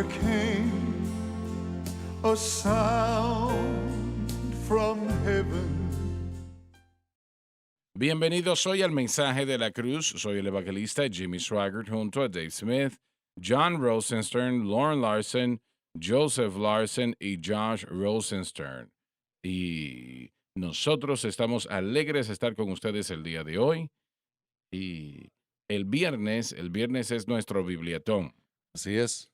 came a sound from heaven. Bienvenidos hoy al Mensaje de la Cruz. Soy el evangelista Jimmy Swaggart junto a Dave Smith, John Rosenstern, Lauren Larson, Joseph Larson y Josh Rosenstern. Y nosotros estamos alegres de estar con ustedes el día de hoy. Y el viernes es nuestro Bibliatón. Así es.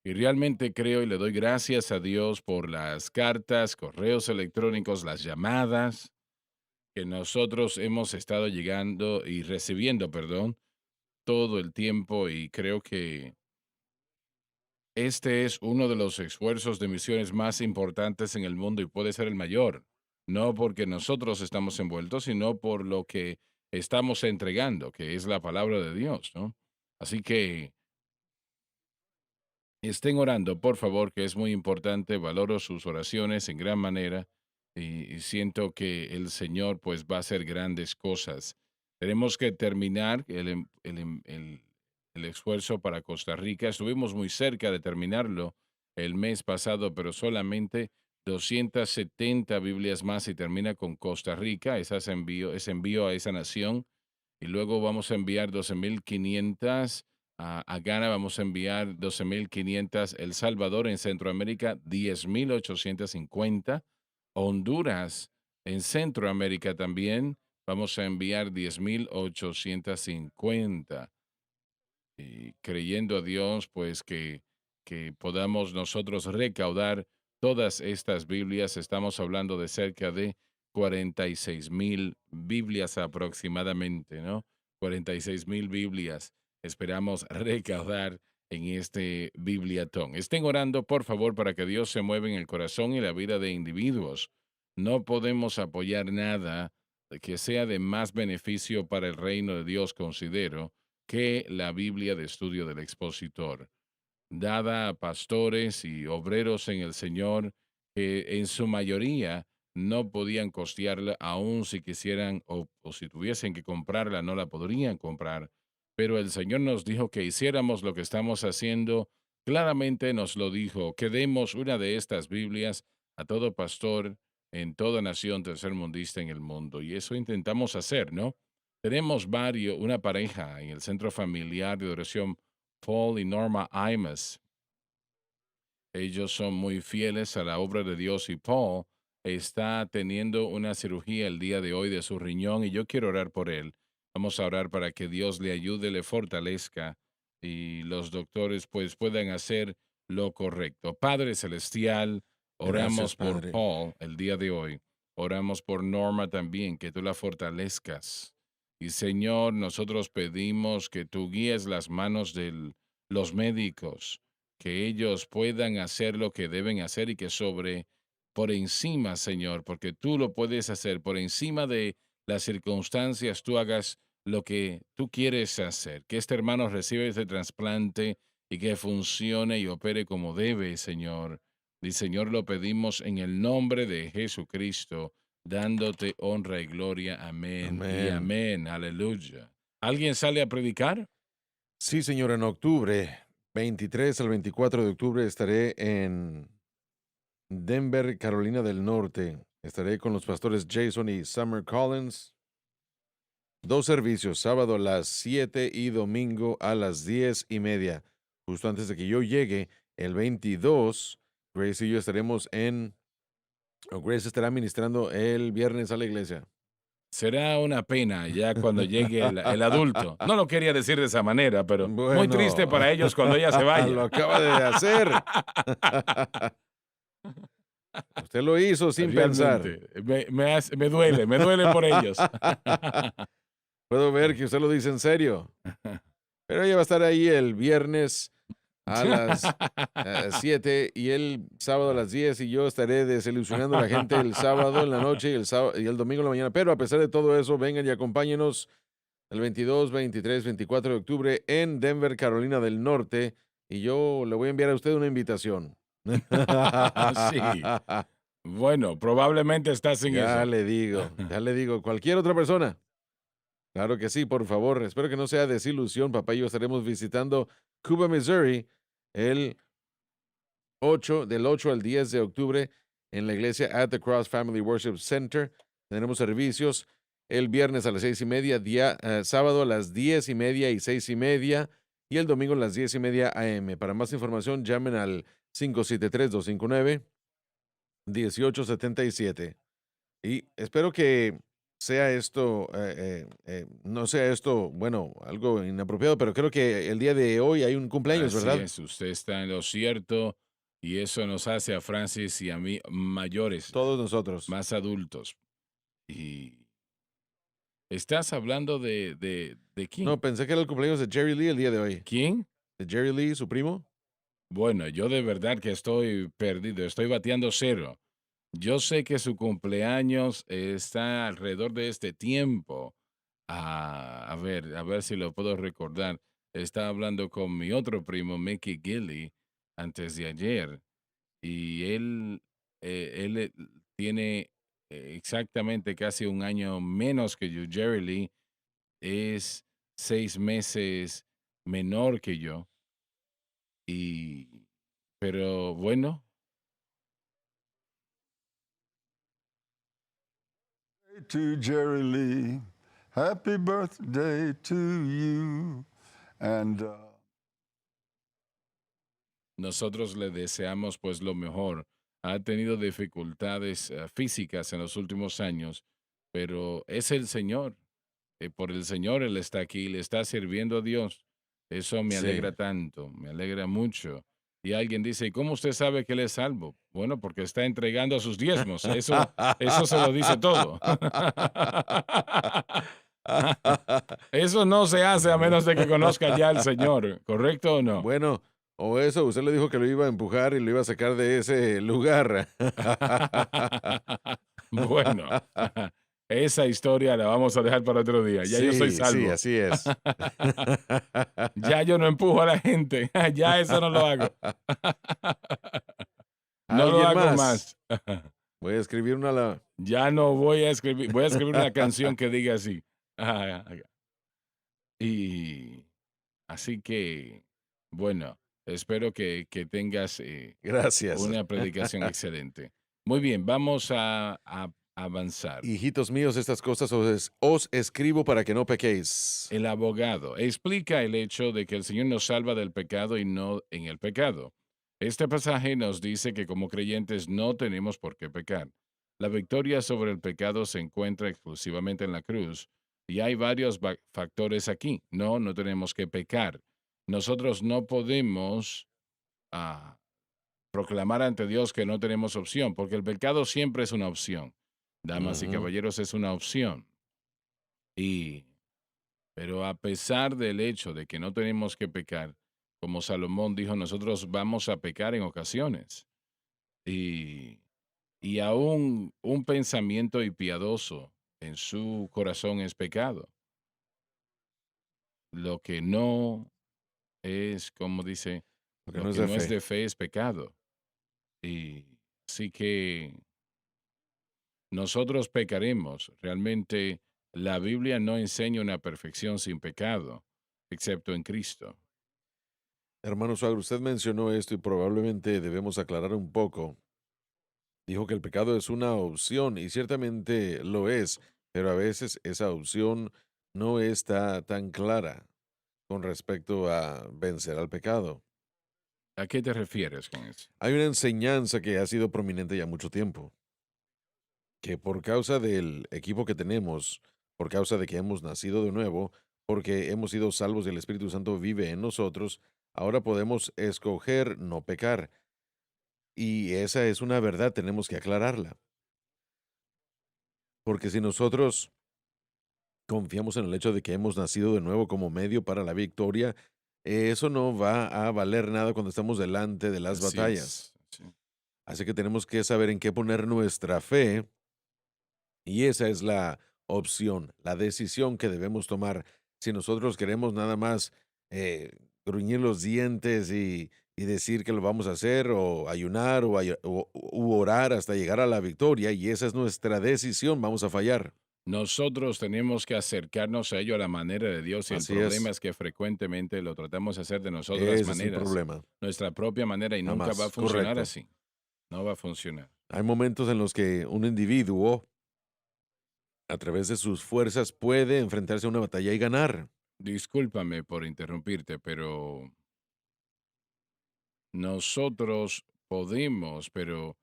Y realmente creo y le doy gracias a Dios por las cartas, correos electrónicos, las llamadas que nosotros hemos estado llegando y recibiendo, perdón, todo el tiempo, y creo que este es uno de los esfuerzos de misiones más importantes en el mundo y puede ser el mayor, no porque nosotros estamos envueltos, sino por lo que estamos entregando, que es la palabra de Dios, ¿no? Así que estén orando, por favor, que es muy importante. Valoro sus oraciones en gran manera y siento que el Señor pues va a hacer grandes cosas. Tenemos que terminar el esfuerzo para Costa Rica. Estuvimos muy cerca de terminarlo el mes pasado, pero solamente 270 Biblias más y termina con Costa Rica. Ese envío a esa nación. Y luego vamos a enviar 12,500 a Ghana, vamos a enviar 12,500. El Salvador en Centroamérica, 10,850. Honduras en Centroamérica también, vamos a enviar 10,850. Y creyendo a Dios, pues que podamos nosotros recaudar todas estas Biblias. Estamos hablando de cerca de 46,000 Biblias aproximadamente, ¿no? 46,000 Biblias esperamos recaudar en este Bibliatón. Estén orando, por favor, para que Dios se mueva en el corazón y la vida de individuos. No podemos apoyar nada que sea de más beneficio para el reino de Dios, considero, que la Biblia de estudio del expositor, dada a pastores y obreros en el Señor que en su mayoría no podían costearla, aun si quisieran o si tuviesen que comprarla, no la podrían comprar. Pero el Señor nos dijo que hiciéramos lo que estamos haciendo. Claramente nos lo dijo, que demos una de estas Biblias a todo pastor en toda nación tercermundista en el mundo. Y eso intentamos hacer, ¿no? Tenemos una pareja en el Centro Familiar de Oración, Paul y Norma Imus. Ellos son muy fieles a la obra de Dios y Paul está teniendo una cirugía el día de hoy de su riñón y yo quiero orar por él. Vamos a orar para que Dios le ayude, le fortalezca y los doctores pues puedan hacer lo correcto. Padre Celestial, Gracias, oramos por Padre. Paul el día de hoy. Oramos por Norma también, que tú la fortalezcas. Y Señor, nosotros pedimos que tú guíes las manos de los médicos, que ellos puedan hacer lo que deben hacer y que por encima, Señor, porque tú lo puedes hacer, por encima de las circunstancias, tú hagas lo que tú quieres hacer, que este hermano reciba ese trasplante y que funcione y opere como debe, Señor. Y Señor, lo pedimos en el nombre de Jesucristo, dándote honra y gloria. Amén y Amén. amén. Aleluya. ¿Alguien sale a predicar? Sí, señor, en octubre, 23 al 24 de octubre, estaré en Denver, Carolina del Norte. Estaré con los pastores Jason y Summer Collins. 2 servicios, sábado a las 7 y domingo a las 10:30. Justo antes de que yo llegue, el 22, Grace y yo Grace estará ministrando el viernes a la iglesia. Será una pena ya cuando llegue el adulto. No lo quería decir de esa manera, pero muy triste Bueno, para ellos cuando ella se lo vaya. acaba de hacer. Usted lo hizo sin pensar. Realmente, me duele por ellos. Puedo ver que usted lo dice en serio. Pero ella va a estar ahí el viernes a las 7 y el sábado a las 10 y yo estaré desilusionando a la gente el sábado en la noche y el domingo en la mañana. Pero a pesar de todo eso, vengan y acompáñenos el 22, 23, 24 de octubre en Denver, Carolina del Norte. Y yo le voy a enviar a usted una invitación. Sí. Bueno, probablemente estás en Ya eso. le digo, ya le digo. Cualquier otra persona. Claro que sí, por favor. Espero que no sea desilusión. Papá y yo estaremos visitando Cuba, Missouri, el del 8 al 10 de octubre en la iglesia At the Cross Family Worship Center. Tendremos servicios el viernes a las 6:30, sábado a las 10:30 y 6:30, y el domingo a las 10:30 AM. Para más información, llamen al 573-259-1877. Y espero que sea esto, no sea esto, bueno, algo inapropiado, pero creo que el día de hoy hay un cumpleaños, Así ¿verdad? es, usted está en lo cierto y eso nos hace a Francis y a mí mayores, Todos nosotros. más adultos. Y estás hablando de No, quién? pensé que era el cumpleaños de Jerry Lee el día de hoy. ¿Quién? ¿De Jerry Lee, su primo? Bueno, yo de verdad que estoy perdido, estoy bateando cero. Yo sé que su cumpleaños está alrededor de este tiempo. A ver si lo puedo recordar. Estaba hablando con mi otro primo, Mickey Gilly, antes de ayer, y él tiene exactamente casi un año menos que yo. Jerry Lee es 6 meses menor que yo, y, pero bueno, To Jerry Lee, happy birthday to you. And nosotros le deseamos pues lo mejor. Ha tenido dificultades físicas en los últimos años, pero es el Señor. Por el Señor Él está aquí, le está sirviendo a Dios. Eso me Sí. alegra tanto, me alegra mucho. Y alguien dice, ¿y cómo usted sabe que Él es salvo? Bueno, porque está entregando a sus diezmos. Eso se lo dice todo. Eso no se hace a menos de que conozca ya al Señor, ¿correcto o no? Bueno, o eso, usted le dijo que lo iba a empujar y lo iba a sacar de ese lugar. Bueno, esa historia la vamos a dejar para otro día. Ya yo soy Sí, sí, salvo. así es. Ya yo no empujo a la gente. Ya eso no lo hago. No lo ¿Alguien hago más? más. Voy a escribir una. Ya no voy a escribir. Voy a escribir una canción que diga así. Ah, Y así que, bueno, espero que tengas Gracias. una predicación excelente. Muy bien, vamos a avanzar. Hijitos míos, estas cosas os escribo para que no pequéis. El abogado explica el hecho de que el Señor nos salva del pecado y no en el pecado. Este pasaje nos dice que como creyentes no tenemos por qué pecar. La victoria sobre el pecado se encuentra exclusivamente en la cruz y hay varios factores aquí. No tenemos que pecar. Nosotros no podemos ah, proclamar ante Dios que no tenemos opción, porque el pecado siempre es una opción. Damas y Ujú. caballeros, es una opción. Y pero a pesar del hecho de que no tenemos que pecar, como Salomón dijo, nosotros vamos a pecar en ocasiones. Y, y aún un pensamiento impiadoso en su corazón es pecado. Lo que no es, como dice, Porque lo no es que de no es fe. de fe es pecado. Y así que nosotros pecaremos. Realmente la Biblia no enseña una perfección sin pecado, excepto en Cristo. Hermano Suagro, usted mencionó esto y probablemente debemos aclarar un poco. Dijo que el pecado es una opción y ciertamente lo es, pero a veces esa opción no está tan clara con respecto a vencer al pecado. ¿A qué te refieres con eso? Hay una enseñanza que ha sido prominente ya mucho tiempo, que por causa del equipo que tenemos, por causa de que hemos nacido de nuevo, porque hemos sido salvos y el Espíritu Santo vive en nosotros, ahora podemos escoger no pecar. Y esa es una verdad, tenemos que aclararla. Porque si nosotros confiamos en el hecho de que hemos nacido de nuevo como medio para la victoria, eso no va a valer nada cuando estamos delante de las Así batallas. es. Sí. Así que tenemos que saber en qué poner nuestra fe y esa es la opción, la decisión que debemos tomar. Si nosotros queremos nada más gruñir los dientes y decir que lo vamos a hacer o ayunar u orar hasta llegar a la victoria y esa es nuestra decisión, vamos a fallar. Nosotros tenemos que acercarnos a ello a la manera de Dios y el Así problema es. es que frecuentemente lo tratamos de hacer de nosotras Ese es el maneras, problema. nuestra propia manera y nunca va a Jamás. funcionar Correcto. así. No va a funcionar. Hay momentos en los que un individuo, a través de sus fuerzas, puede enfrentarse a una batalla y ganar. Discúlpame por interrumpirte, pero nosotros podemos, pero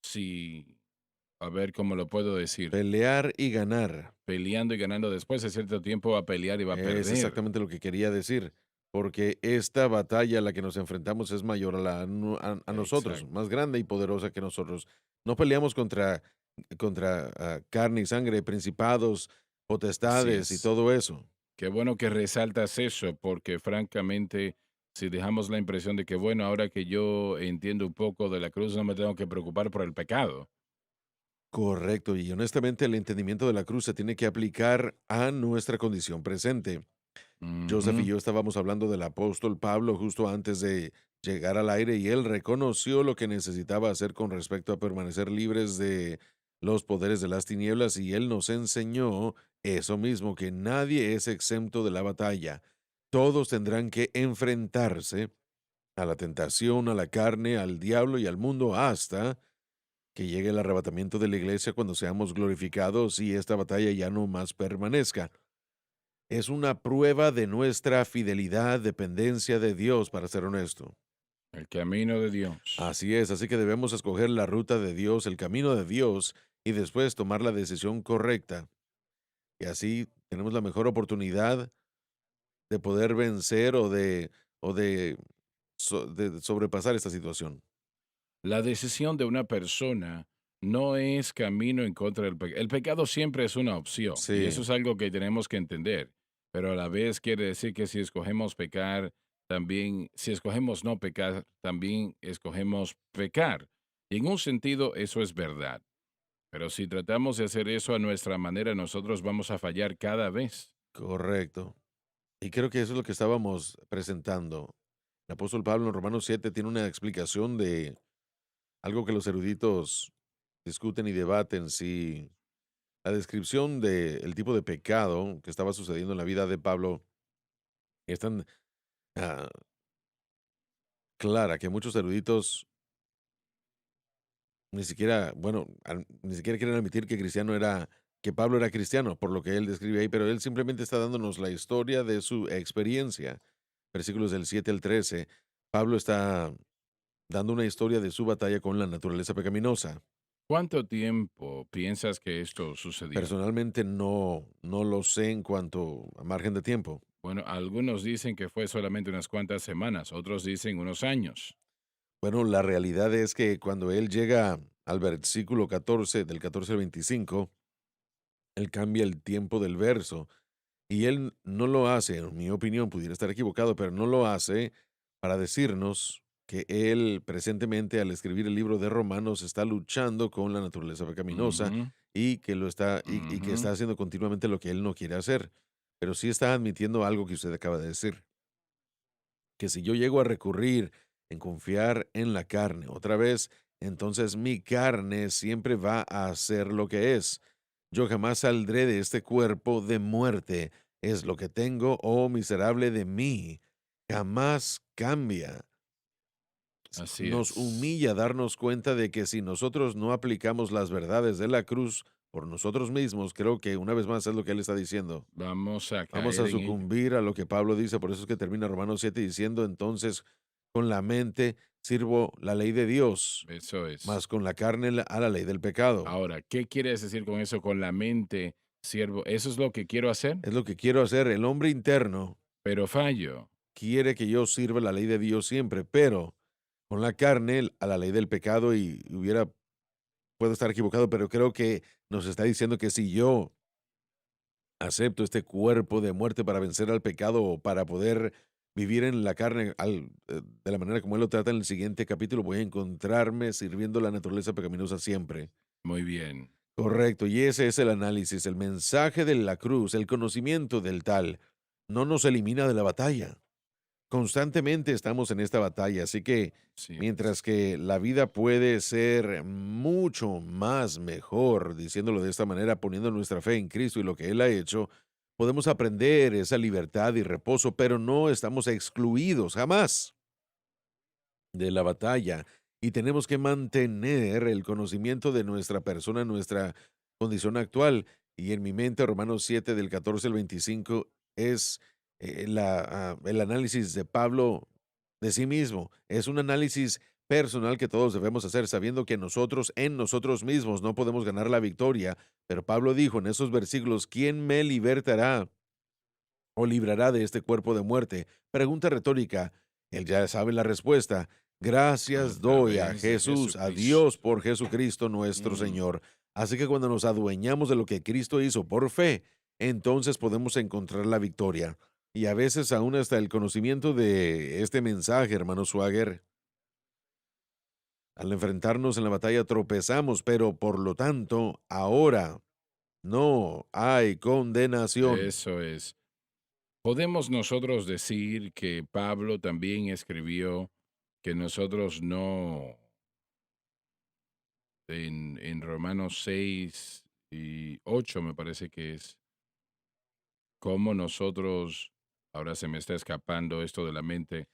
si, a ver cómo lo puedo decir, Pelear y ganar. peleando y ganando después de cierto tiempo va a pelear y va a Es perder. exactamente lo que quería decir. Porque esta batalla a la que nos enfrentamos es mayor a nosotros, Exacto. más grande y poderosa que nosotros. No peleamos contra carne y sangre, principados, Así potestades y es. todo eso. Qué bueno que resaltas eso, porque francamente, si dejamos la impresión de que, bueno, ahora que yo entiendo un poco de la cruz, no me tengo que preocupar por el pecado. Correcto. Y honestamente el entendimiento de la cruz se tiene que aplicar a nuestra condición presente. Joseph y Ujú. yo estábamos hablando del apóstol Pablo justo antes de llegar al aire y él reconoció lo que necesitaba hacer con respecto a permanecer libres de los poderes de las tinieblas y él nos enseñó eso mismo, que nadie es exento de la batalla. Todos tendrán que enfrentarse a la tentación, a la carne, al diablo y al mundo hasta que llegue el arrebatamiento de la iglesia cuando seamos glorificados y esta batalla ya no más permanezca. Es una prueba de nuestra fidelidad, dependencia de Dios, para ser honesto. El camino de Dios. Así es, así que debemos escoger la ruta de Dios, el camino de Dios, y después tomar la decisión correcta. Y así tenemos la mejor oportunidad de poder vencer o de sobrepasar esta situación. La decisión de una persona no es camino en contra del pecado. El pecado siempre es una opción y eso Sí, es algo que tenemos que entender, pero a la vez quiere decir que si escogemos pecar, también, si escogemos no pecar, también escogemos pecar. Y en un sentido eso es verdad, pero si tratamos de hacer eso a nuestra manera, nosotros vamos a fallar cada vez. correcto. Y creo que eso es lo que estábamos presentando. El apóstol Pablo en Romanos 7 tiene una explicación de algo que los eruditos discuten y debaten, si la descripción del tipo de pecado que estaba sucediendo en la vida de Pablo es tan ah, clara que muchos eruditos ni siquiera, bueno, ni siquiera quieren admitir que Pablo era cristiano, por lo que él describe ahí, pero él simplemente está dándonos la historia de su experiencia. Versículos del 7 al 13, Pablo está dando una historia de su batalla con la naturaleza pecaminosa. ¿Cuánto tiempo piensas que esto sucedió? Personalmente no lo sé en cuanto a margen de tiempo. Bueno, algunos dicen que fue solamente unas cuantas semanas, otros dicen unos años. Bueno, la realidad es que cuando él llega al versículo 14, del 14 al 25, él cambia el tiempo del verso y él no lo hace, en mi opinión, pudiera estar equivocado, pero no lo hace para decirnos que él presentemente al escribir el libro de Romanos está luchando con la naturaleza pecaminosa Ujú, y que lo está y que ujú. está haciendo continuamente lo que él no quiere hacer, pero sí está admitiendo algo que usted acaba de decir, que si yo llego a recurrir en confiar en la carne otra vez, entonces mi carne siempre va a hacer lo que es. Yo jamás saldré de este cuerpo de muerte. Es lo que tengo, oh miserable de mí. Jamás cambia. Así Nos es. humilla darnos cuenta de que si nosotros no aplicamos las verdades de la cruz por nosotros mismos, creo que una vez más es lo que él está diciendo. Vamos a Vamos caer a en ello. sucumbir a lo que Pablo dice, por eso es que termina Romanos 7 diciendo, entonces con la mente sirvo la ley de Dios, Eso es. mas con la carne a la ley del pecado. Ahora, ¿qué quieres decir con eso? Con la mente, siervo. ¿Eso es lo que quiero hacer? Es lo que quiero hacer. El hombre interno Pero fallo. quiere que yo sirva la ley de Dios siempre, pero con la carne a la ley del pecado puedo estar equivocado, pero creo que nos está diciendo que si yo acepto este cuerpo de muerte para vencer al pecado o para poder vivir en la carne de la manera como él lo trata en el siguiente capítulo, voy a encontrarme sirviendo la naturaleza pecaminosa siempre. Muy bien. Correcto, y ese es el análisis, el mensaje de la cruz, el conocimiento del tal, no nos elimina de la batalla. constantemente estamos en esta batalla, así que Sí, mientras que la vida puede ser mucho más mejor, diciéndolo de esta manera, poniendo nuestra fe en Cristo y lo que Él ha hecho, podemos aprender esa libertad y reposo, pero no estamos excluidos jamás de la batalla y tenemos que mantener el conocimiento de nuestra persona, nuestra condición actual. Y en mi mente, Romanos 7 del 14 al 25 es el análisis de Pablo de sí mismo. Es un análisis personal que todos debemos hacer, sabiendo que nosotros en nosotros mismos no podemos ganar la victoria. Pero Pablo dijo en esos versículos, ¿quién me libertará o librará de este cuerpo de muerte? Pregunta retórica. Él ya sabe la respuesta. a Gracias doy a través de Jesús, a Jesucristo. Dios por Jesucristo nuestro Mm, Señor. Así que cuando nos adueñamos de lo que Cristo hizo por fe, entonces podemos encontrar la victoria. Y a veces aún hasta el conocimiento de este mensaje, hermano Swagger, al enfrentarnos en la batalla tropezamos, pero por lo tanto, ahora no hay condenación. eso es. Podemos nosotros decir que Pablo también escribió que nosotros no, en Romanos 6 y 8 me parece que es, como nosotros, ahora se me está escapando esto de la mente.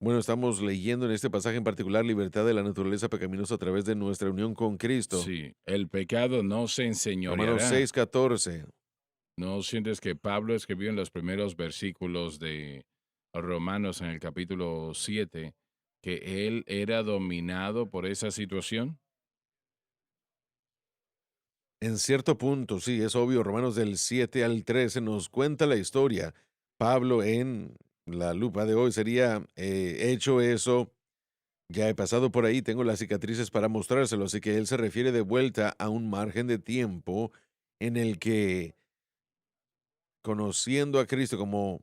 Bueno, estamos leyendo en este pasaje en particular libertad de la naturaleza pecaminosa a través de nuestra unión con Cristo. Sí, el pecado no se Romanos enseñoreará. 6:14. ¿No sientes que Pablo escribió en los primeros versículos de Romanos en el capítulo 7 que él era dominado por esa situación? En cierto punto, sí, es obvio, Romanos del 7 al 13 nos cuenta la historia. Pablo en la lupa de hoy sería hecho eso, ya he pasado por ahí, tengo las cicatrices para mostrárselo, así que él se refiere de vuelta a un margen de tiempo en el que conociendo a Cristo como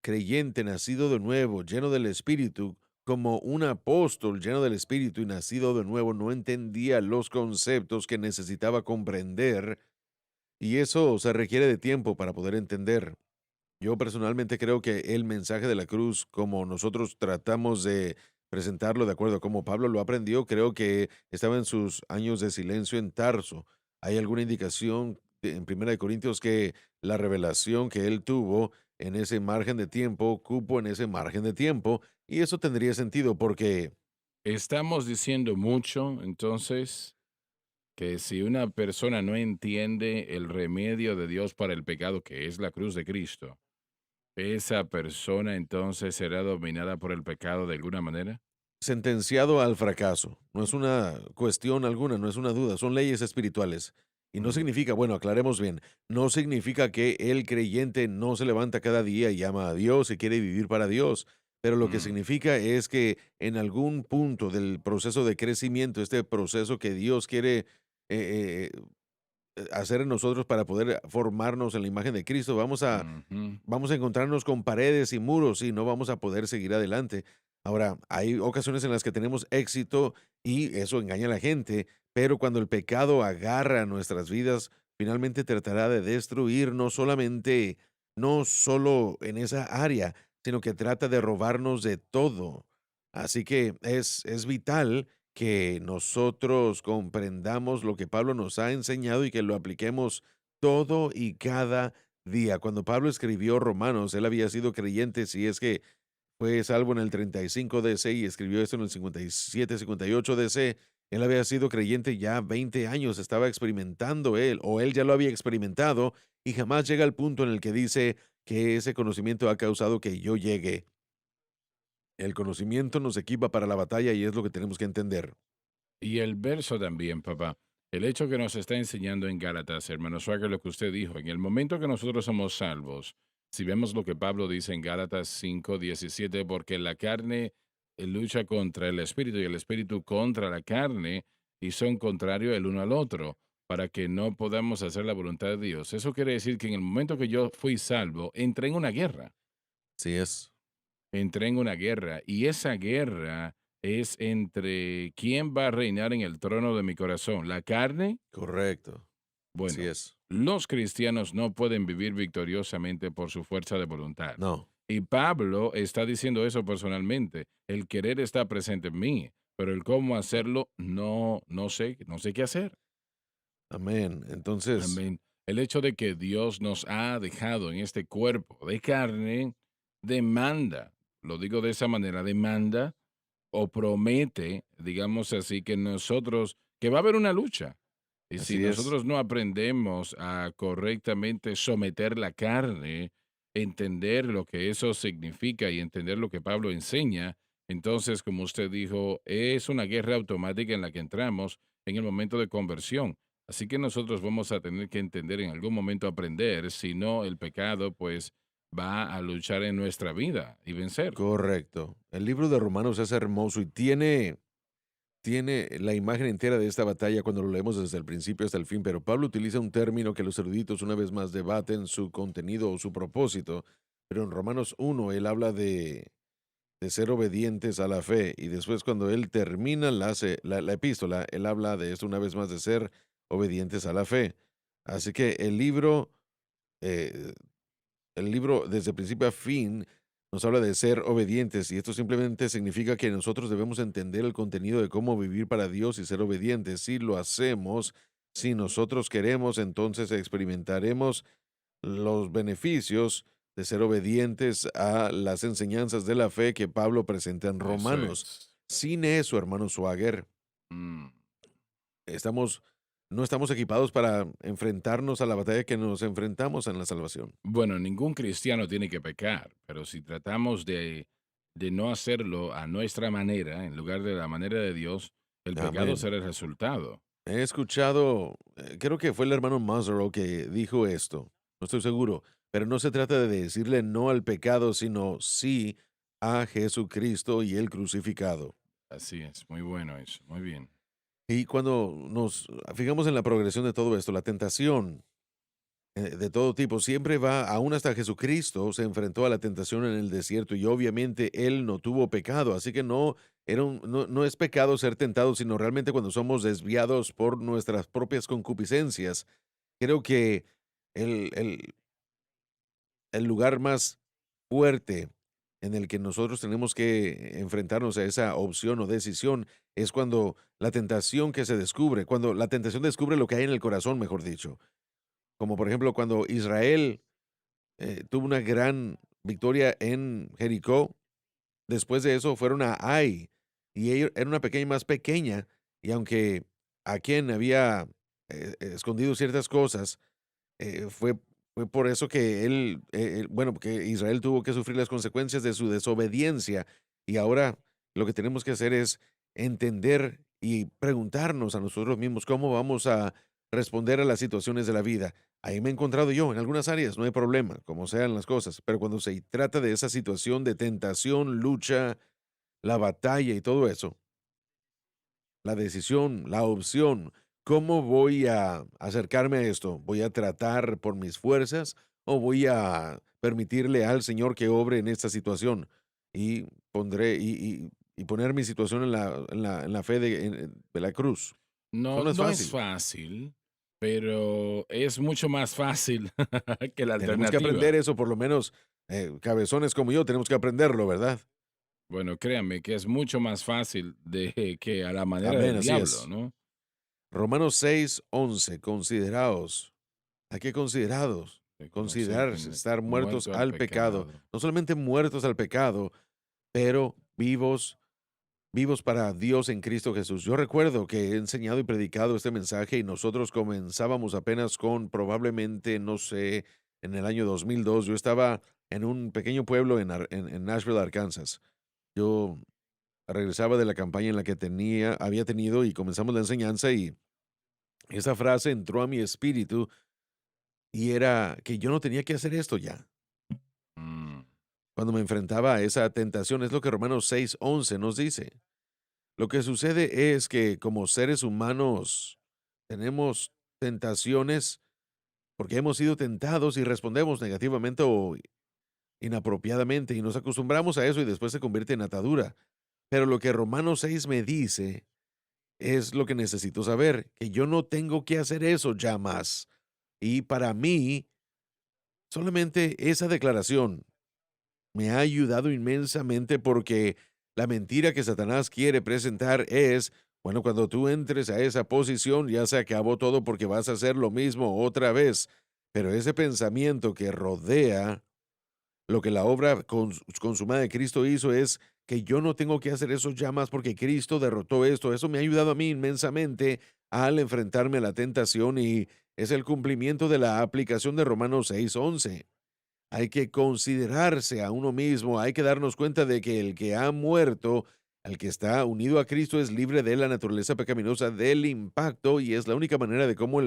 creyente, nacido de nuevo, lleno del Espíritu, como un apóstol lleno del Espíritu y nacido de nuevo, no entendía los conceptos que necesitaba comprender y eso se requiere de tiempo para poder entender. Yo personalmente creo que el mensaje de la cruz, como nosotros tratamos de presentarlo de acuerdo a cómo Pablo lo aprendió, creo que estaba en sus años de silencio en Tarso. ¿Hay alguna indicación en Primera de Corintios que la revelación que él tuvo en ese margen de tiempo, cupo en ese margen de tiempo? Y eso tendría sentido porque Estamos diciendo mucho, entonces, que si una persona no entiende el remedio de Dios para el pecado, que es la cruz de Cristo, esa persona entonces será dominada por el pecado de alguna manera. sentenciado al fracaso. No es una cuestión alguna, no es una duda, son leyes espirituales. Y no Mm, significa, bueno, aclaremos bien, no significa que el creyente no se levanta cada día y llama a Dios y quiere vivir para Dios. Pero lo que mm. significa es que en algún punto del proceso de crecimiento, este proceso que Dios quiere eh, hacer en nosotros para poder formarnos en la imagen de Cristo, Ujú. vamos a encontrarnos con paredes y muros y no vamos a poder seguir adelante. Ahora, hay ocasiones en las que tenemos éxito y eso engaña a la gente, pero cuando el pecado agarra nuestras vidas, finalmente tratará de destruir no solo en esa área, sino que trata de robarnos de todo. Así que es vital que nosotros comprendamos lo que Pablo nos ha enseñado y que lo apliquemos todo y cada día. Cuando Pablo escribió Romanos, él había sido creyente, si es que fue salvo en el 35 DC y escribió esto en el 57, 58 DC. Él había sido creyente ya 20 años, estaba experimentando él, o él ya lo había experimentado, y jamás llega al punto en el que dice que ese conocimiento ha causado que yo llegue. El conocimiento nos equipa para la batalla y es lo que tenemos que entender. Y el verso también, papá. El hecho que nos está enseñando en Gálatas, hermano Suárez, lo que usted dijo, en el momento que nosotros somos salvos, si vemos lo que Pablo dice en Gálatas 5:17, porque la carne lucha contra el espíritu y el espíritu contra la carne, y son contrarios el uno al otro, para que no podamos hacer la voluntad de Dios. Eso quiere decir que en el momento que yo fui salvo, entré en una guerra. Sí es. Entré en una guerra y esa guerra es entre quién va a reinar en el trono de mi corazón, la carne. Correcto. Así Bueno, es. los cristianos no pueden vivir victoriosamente por su fuerza de voluntad. No. Y Pablo está diciendo eso personalmente. El querer está presente en mí, pero el cómo hacerlo, no sé qué hacer. Amén. Entonces, Amén. El hecho de que Dios nos ha dejado en este cuerpo de carne demanda, lo digo de esa manera, demanda o promete, digamos así, que va a haber una lucha. Y si así es. nosotros no aprendemos a correctamente someter la carne, entender lo que eso significa y entender lo que Pablo enseña, entonces, como usted dijo, es una guerra automática en la que entramos en el momento de conversión. Así que nosotros vamos a tener que entender en algún momento aprender, si no el pecado pues va a luchar en nuestra vida y vencer. Correcto. El libro de Romanos es hermoso y tiene la imagen entera de esta batalla cuando lo leemos desde el principio hasta el fin, pero Pablo utiliza un término que los eruditos una vez más debaten su contenido o su propósito, pero en Romanos 1 él habla de ser obedientes a la fe y después cuando él termina la epístola, él habla de esto una vez más de ser obedientes a la fe. Así que eh, el libro desde principio a fin nos habla de ser obedientes y esto simplemente significa que nosotros debemos entender el contenido de cómo vivir para Dios y ser obedientes. Si lo hacemos, si nosotros queremos, entonces experimentaremos los beneficios de ser obedientes a las enseñanzas de la fe que Pablo presenta en Eso Romanos. es. Sin eso, hermano Swagger, Mm. estamos, no estamos equipados para enfrentarnos a la batalla que nos enfrentamos en la salvación. Bueno, ningún cristiano tiene que pecar, pero si tratamos de no hacerlo a nuestra manera, en lugar de la manera de Dios, el pecado Amén. será el resultado. He escuchado, creo que fue el hermano Mazzaro que dijo esto, no estoy seguro, pero no se trata de decirle no al pecado, sino sí a Jesucristo y el crucificado. Así es, muy bueno eso, muy bien. Y cuando nos fijamos en la progresión de todo esto, la tentación de todo tipo siempre va, aún hasta Jesucristo se enfrentó a la tentación en el desierto y obviamente él no tuvo pecado, así que no es pecado ser tentado, sino realmente cuando somos desviados por nuestras propias concupiscencias. Creo que el, el- el lugar más fuerte en el que nosotros tenemos que enfrentarnos a esa opción o decisión es cuando la tentación que se descubre, cuando la tentación descubre lo que hay en el corazón, mejor dicho. Como por ejemplo cuando Israel tuvo una gran victoria en Jericó, después de eso fueron a Ai, y era una pequeña más pequeña, y aunque a quien había escondido ciertas cosas, fue por eso que bueno, que Israel tuvo que sufrir las consecuencias de su desobediencia. Y ahora lo que tenemos que hacer es entender y preguntarnos a nosotros mismos cómo vamos a responder a las situaciones de la vida. Ahí me he encontrado yo en algunas áreas, no hay problema, como sean las cosas, pero cuando se trata de esa situación de tentación, lucha, la batalla y todo eso, la decisión, la opción. ¿Cómo voy a acercarme a esto? ¿Voy a tratar por mis fuerzas o voy a permitirle al Señor que obre en esta situación? Y pondré y poner mi situación en la fe de la cruz. Eso No, no es no es fácil. fácil, pero es mucho más fácil que la Tenemos que aprender alternativa. eso, por lo menos cabezones como yo, tenemos que aprenderlo, ¿verdad? Bueno, créanme que es mucho más fácil de que a la manera Amén, del así diablo, es. ¿no? Romanos 6:11, consideraos. Hay que Reconocer que considerarse, estar muertos muerto al al pecado, pecado. no solamente muertos al pecado, pero vivos para Dios en Cristo Jesús. Yo recuerdo que he enseñado y predicado este mensaje y nosotros comenzábamos apenas con probablemente, no sé, en el año 2002. Yo estaba en un pequeño pueblo en Nashville, Arkansas. Yo regresaba de la campaña en la que había tenido y comenzamos la enseñanza y esa frase entró a mi espíritu y era que yo no tenía que hacer esto ya. Mm, Cuando me enfrentaba a esa tentación, es lo que Romanos 6:11 nos dice. Lo que sucede es que como seres humanos tenemos tentaciones porque hemos sido tentados y respondemos negativamente o inapropiadamente y nos acostumbramos a eso y después se convierte en atadura. Pero lo que Romanos 6 me dice es lo que necesito saber, que yo no tengo que hacer eso ya más. Y para mí, solamente esa declaración me ha ayudado inmensamente porque la mentira que Satanás quiere presentar es, bueno, cuando tú entres a esa posición ya se acabó todo porque vas a hacer lo mismo otra vez. Pero ese pensamiento que rodea lo que la obra consumada de Cristo hizo es que yo no tengo que hacer eso ya más porque Cristo derrotó esto. Eso me ha ayudado a mí inmensamente al enfrentarme a la tentación y es el cumplimiento de la aplicación de Romanos 6:11. Hay que considerarse a uno mismo, hay que darnos cuenta de que el que ha muerto, al que está unido a Cristo, es libre de la naturaleza pecaminosa, del impacto, y es la única manera de cómo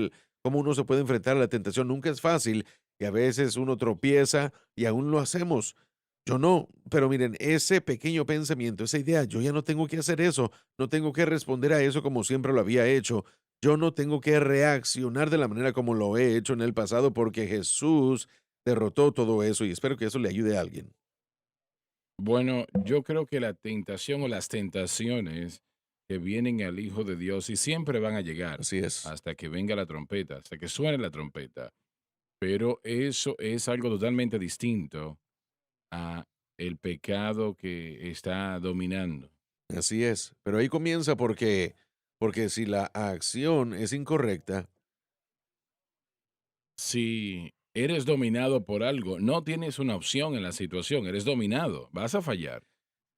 uno se puede enfrentar a la tentación. Nunca es fácil, y a veces uno tropieza y aún lo hacemos. Yo no, pero miren, ese pequeño pensamiento, esa idea, yo ya no tengo que hacer eso, no tengo que responder a eso como siempre lo había hecho. Yo no tengo que reaccionar de la manera como lo he hecho en el pasado porque Jesús derrotó todo eso y espero que eso le ayude a alguien. Bueno, yo creo que la tentación o las tentaciones que vienen al Hijo de Dios y siempre van a llegar Así es. hasta que venga la trompeta, hasta que suene la trompeta. Pero eso es algo totalmente distinto a el pecado que está dominando. Así es. Pero ahí comienza porque si la acción es incorrecta, Si eres dominado por algo, no tienes una opción en la situación, eres dominado, vas a fallar.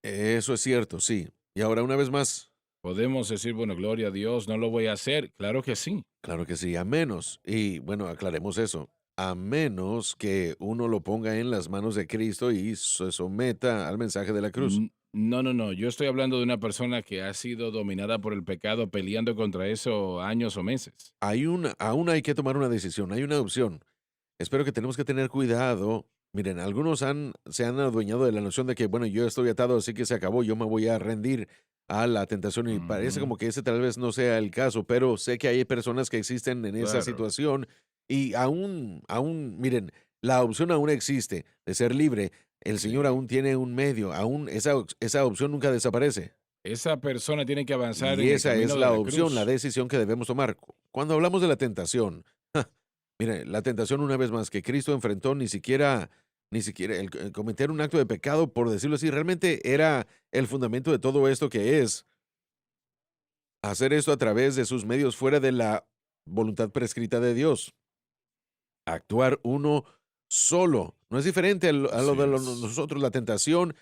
eso es cierto, sí. Y ahora una vez más, Podemos decir, bueno, gloria a Dios, no lo voy a hacer. Claro que sí. claro que sí, a menos, y bueno, aclaremos eso, a menos que uno lo ponga en las manos de Cristo y se someta al mensaje de la cruz. No, no, no. Yo estoy hablando de una persona que ha sido dominada por el pecado peleando contra eso años o meses. Aún hay que tomar una decisión, hay una opción. Espero que tenemos que tener cuidado. Miren, algunos se han adueñado de la noción de que, bueno, yo estoy atado, así que se acabó, yo me voy a rendir a la tentación y parece Ujú, como que ese tal vez no sea el caso, pero sé que hay personas que existen en esa claro. situación y miren, la opción aún existe de ser libre. El Señor Sí. aún tiene un medio, aún esa opción nunca desaparece. Esa persona tiene que avanzar Y en el esa es camino de la la opción, la cruz. decisión que debemos tomar. Cuando hablamos de la tentación, mire, la tentación una vez más que Cristo enfrentó ni siquiera el cometer un acto de pecado, por decirlo así, realmente era el fundamento de todo esto que es hacer esto a través de sus medios fuera de la voluntad prescrita de Dios. Actuar uno solo. No es diferente a lo Así de es. nosotros. La tentación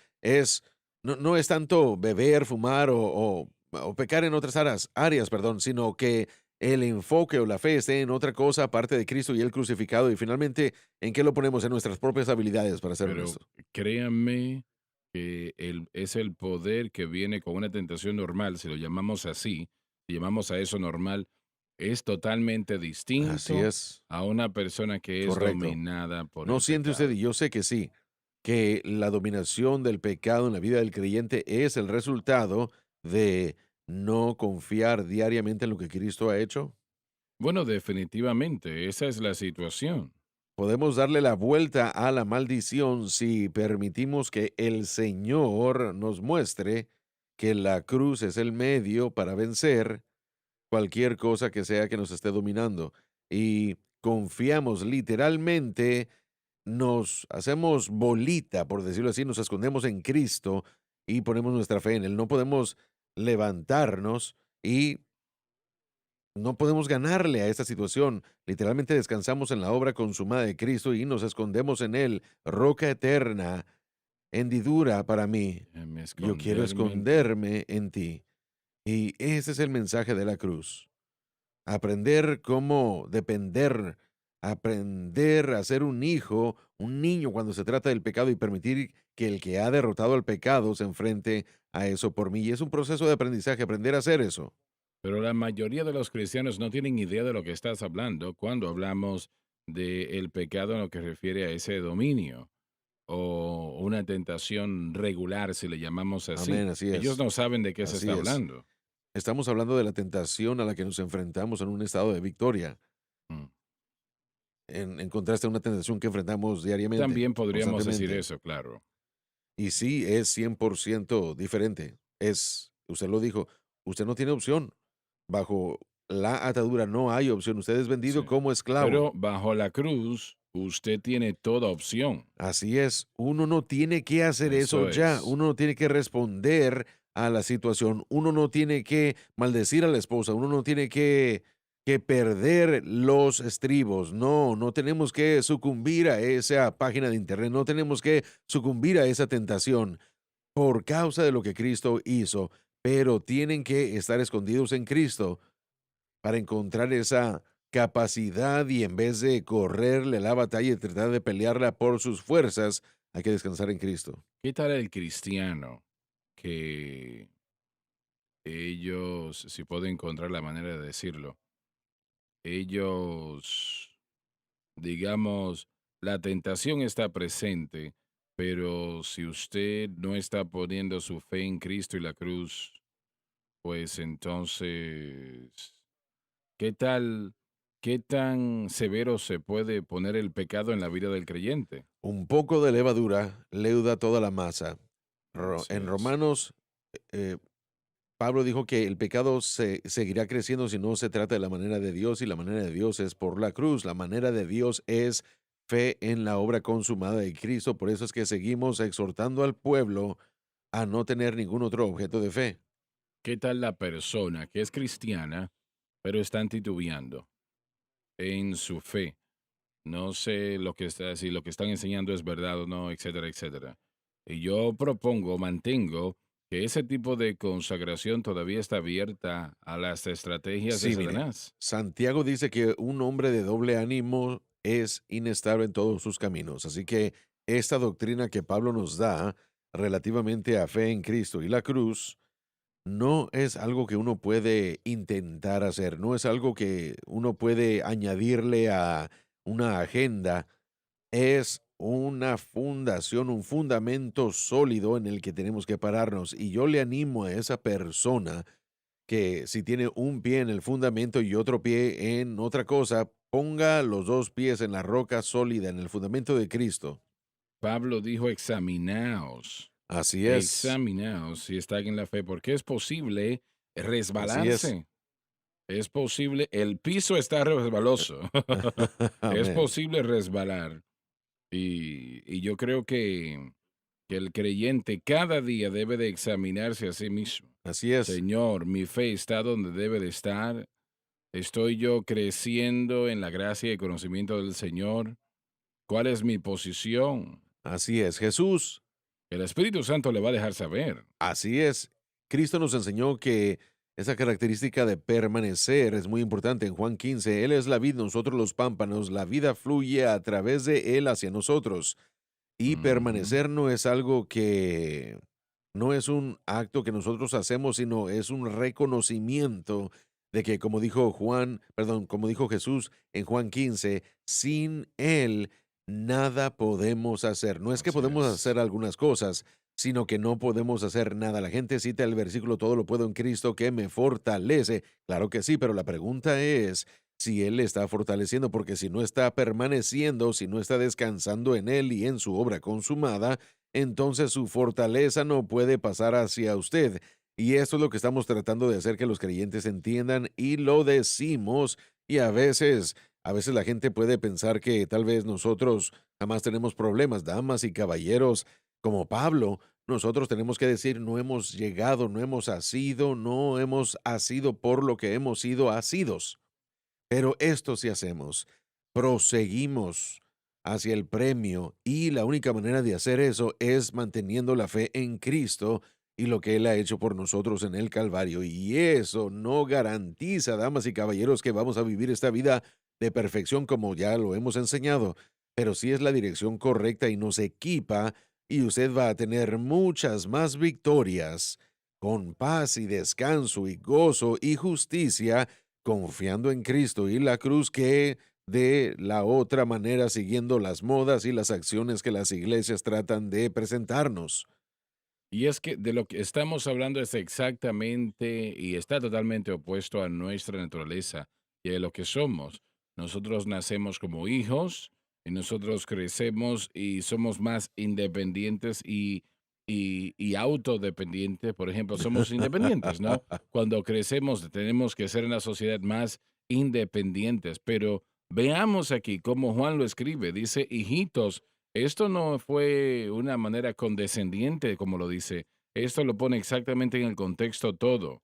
no es tanto beber, fumar o pecar en otras áreas, perdón, sino que el enfoque o la fe esté en otra cosa aparte de Cristo y el crucificado. Y finalmente, ¿en qué lo ponemos? En nuestras propias habilidades, para ser Pero honesto. créanme que es el poder que viene con una tentación normal, si lo llamamos así, si llamamos a eso normal, es totalmente Así distinto es, a una persona que es correcto. dominada por ¿No el siente usted, pecado. y yo sé que sí, que la dominación del pecado en la vida del creyente es el resultado de no confiar diariamente en lo que Cristo ha hecho? Bueno, definitivamente, esa es la situación. Podemos darle la vuelta a la maldición si permitimos que el Señor nos muestre que la cruz es el medio para vencer cualquier cosa que sea que nos esté dominando. Y confiamos literalmente, nos hacemos bolita, por decirlo así, nos escondemos en Cristo y ponemos nuestra fe en Él. No podemos levantarnos y no podemos ganarle a esta situación. Literalmente descansamos en la obra consumada de Cristo y nos escondemos en Él, roca eterna, hendidura para mí. Me Yo quiero esconderme en ti. esconderme en ti. Y ese es el mensaje de la cruz. Aprender cómo depender, aprender a ser un hijo, un niño cuando se trata del pecado y permitir que el que ha derrotado al pecado se enfrente a eso por mí. Y es un proceso de aprendizaje, aprender a hacer eso. Pero la mayoría de los cristianos no tienen idea de lo que estás hablando cuando hablamos del pecado en lo que refiere a ese dominio o una tentación regular, si le llamamos así. Amén, así Ellos es, no saben de qué se está así es. hablando. Estamos hablando de la tentación a la que nos enfrentamos en un estado de victoria, Mm. en contraste a una tentación que enfrentamos diariamente, También podríamos decir constantemente. eso, claro. Y sí, es 100% diferente. Usted lo dijo, usted no tiene opción. Bajo la atadura no hay opción. Usted es vendido Sí. como esclavo. Pero bajo la cruz, usted tiene toda opción. Así es, uno no tiene que hacer eso Eso ya, es. uno no tiene que responder a la situación, uno no tiene que maldecir a la esposa, uno no tiene que perder los estribos, no, no tenemos que sucumbir a esa página de internet, no tenemos que sucumbir a esa tentación por causa de lo que Cristo hizo, pero tienen que estar escondidos en Cristo para encontrar esa capacidad y en vez de correrle la batalla y tratar de pelearla por sus fuerzas, hay que descansar en Cristo. ¿Qué tal el cristiano que ellos, si puedo encontrar la manera de decirlo, ellos, digamos, la tentación está presente, pero si usted no está poniendo su fe en Cristo y la cruz, pues entonces, ¿qué tal, qué tan severo se puede poner el pecado en la vida del creyente? Un poco de levadura leuda toda la masa. Así En es. Romanos, eh, Pablo dijo que el pecado se seguirá creciendo si no se trata de la manera de Dios y la manera de Dios es por la cruz. La manera de Dios es fe en la obra consumada de Cristo. Por eso es que seguimos exhortando al pueblo a no tener ningún otro objeto de fe. ¿Qué tal la persona que es cristiana, pero están titubeando en su fe? No sé lo que está, si lo que están enseñando es verdad o no, etcétera, etcétera. Y yo propongo, mantengo que ese tipo de consagración todavía está abierta a las estrategias de Sí, mire, Satanás. Santiago dice que un hombre de doble ánimo es inestable en todos sus caminos. Así que esta doctrina que Pablo nos da relativamente a fe en Cristo y la cruz no es algo que uno puede intentar hacer, no es algo que uno puede añadirle a una agenda, es una fundación, un fundamento sólido en el que tenemos que pararnos. Y yo le animo a esa persona que si tiene un pie en el fundamento y otro pie en otra cosa, ponga los dos pies en la roca sólida, en el fundamento de Cristo. Pablo dijo, Así es, examinaos si están en la fe, porque es posible así es. resbalarse. Es posible, el piso está resbaloso. Es Amén. posible resbalar. Y yo creo que el creyente cada día debe de examinarse a sí mismo. Así es, Señor, mi fe está donde debe de estar. ¿Estoy yo creciendo en la gracia y conocimiento del Señor? ¿Cuál es mi posición? así es. Jesús, El Espíritu Santo le va a dejar saber. así es. Cristo nos enseñó que esa característica de permanecer es muy importante. En Juan 15, Él es la vid, nosotros los pámpanos, la vida fluye a través de Él hacia nosotros. Y Ujú. permanecer no es algo que, no es un acto que nosotros hacemos, sino es un reconocimiento de que, como dijo Juan, perdón, como dijo Jesús en Juan 15, sin Él nada podemos hacer. No es que Así podemos es. hacer algunas cosas, sino que no podemos hacer nada. La gente cita el versículo, todo lo puedo en Cristo que me fortalece. Claro que sí, pero la pregunta es si Él le está fortaleciendo, porque si no está permaneciendo, si no está descansando en Él y en su obra consumada, entonces su fortaleza no puede pasar hacia usted. Y esto es lo que estamos tratando de hacer que los creyentes entiendan y lo decimos. Y a veces la gente puede pensar que tal vez nosotros jamás tenemos problemas, damas y caballeros, como Pablo. Nosotros tenemos que decir, no hemos llegado, no hemos asido, no hemos asido por lo que hemos sido asidos. Pero esto sí hacemos, proseguimos hacia el premio y la única manera de hacer eso es manteniendo la fe en Cristo y lo que Él ha hecho por nosotros en el Calvario. Y eso no garantiza, damas y caballeros, que vamos a vivir esta vida de perfección como ya lo hemos enseñado, pero sí es la dirección correcta y nos equipa y usted va a tener muchas más victorias con paz y descanso y gozo y justicia confiando en Cristo y la cruz que de la otra manera siguiendo las modas y las acciones que las iglesias tratan de presentarnos. Y es que de lo que estamos hablando es exactamente y está totalmente opuesto a nuestra naturaleza y a lo que somos. Nosotros nacemos como hijos y nosotros crecemos y somos más independientes y autodependientes. Por ejemplo, somos independientes, ¿no? Cuando crecemos tenemos que ser en la sociedad más independientes, pero Veamos aquí cómo Juan lo escribe. Dice, hijitos, esto no fue una manera condescendiente, como lo dice. Esto lo pone exactamente en el contexto todo.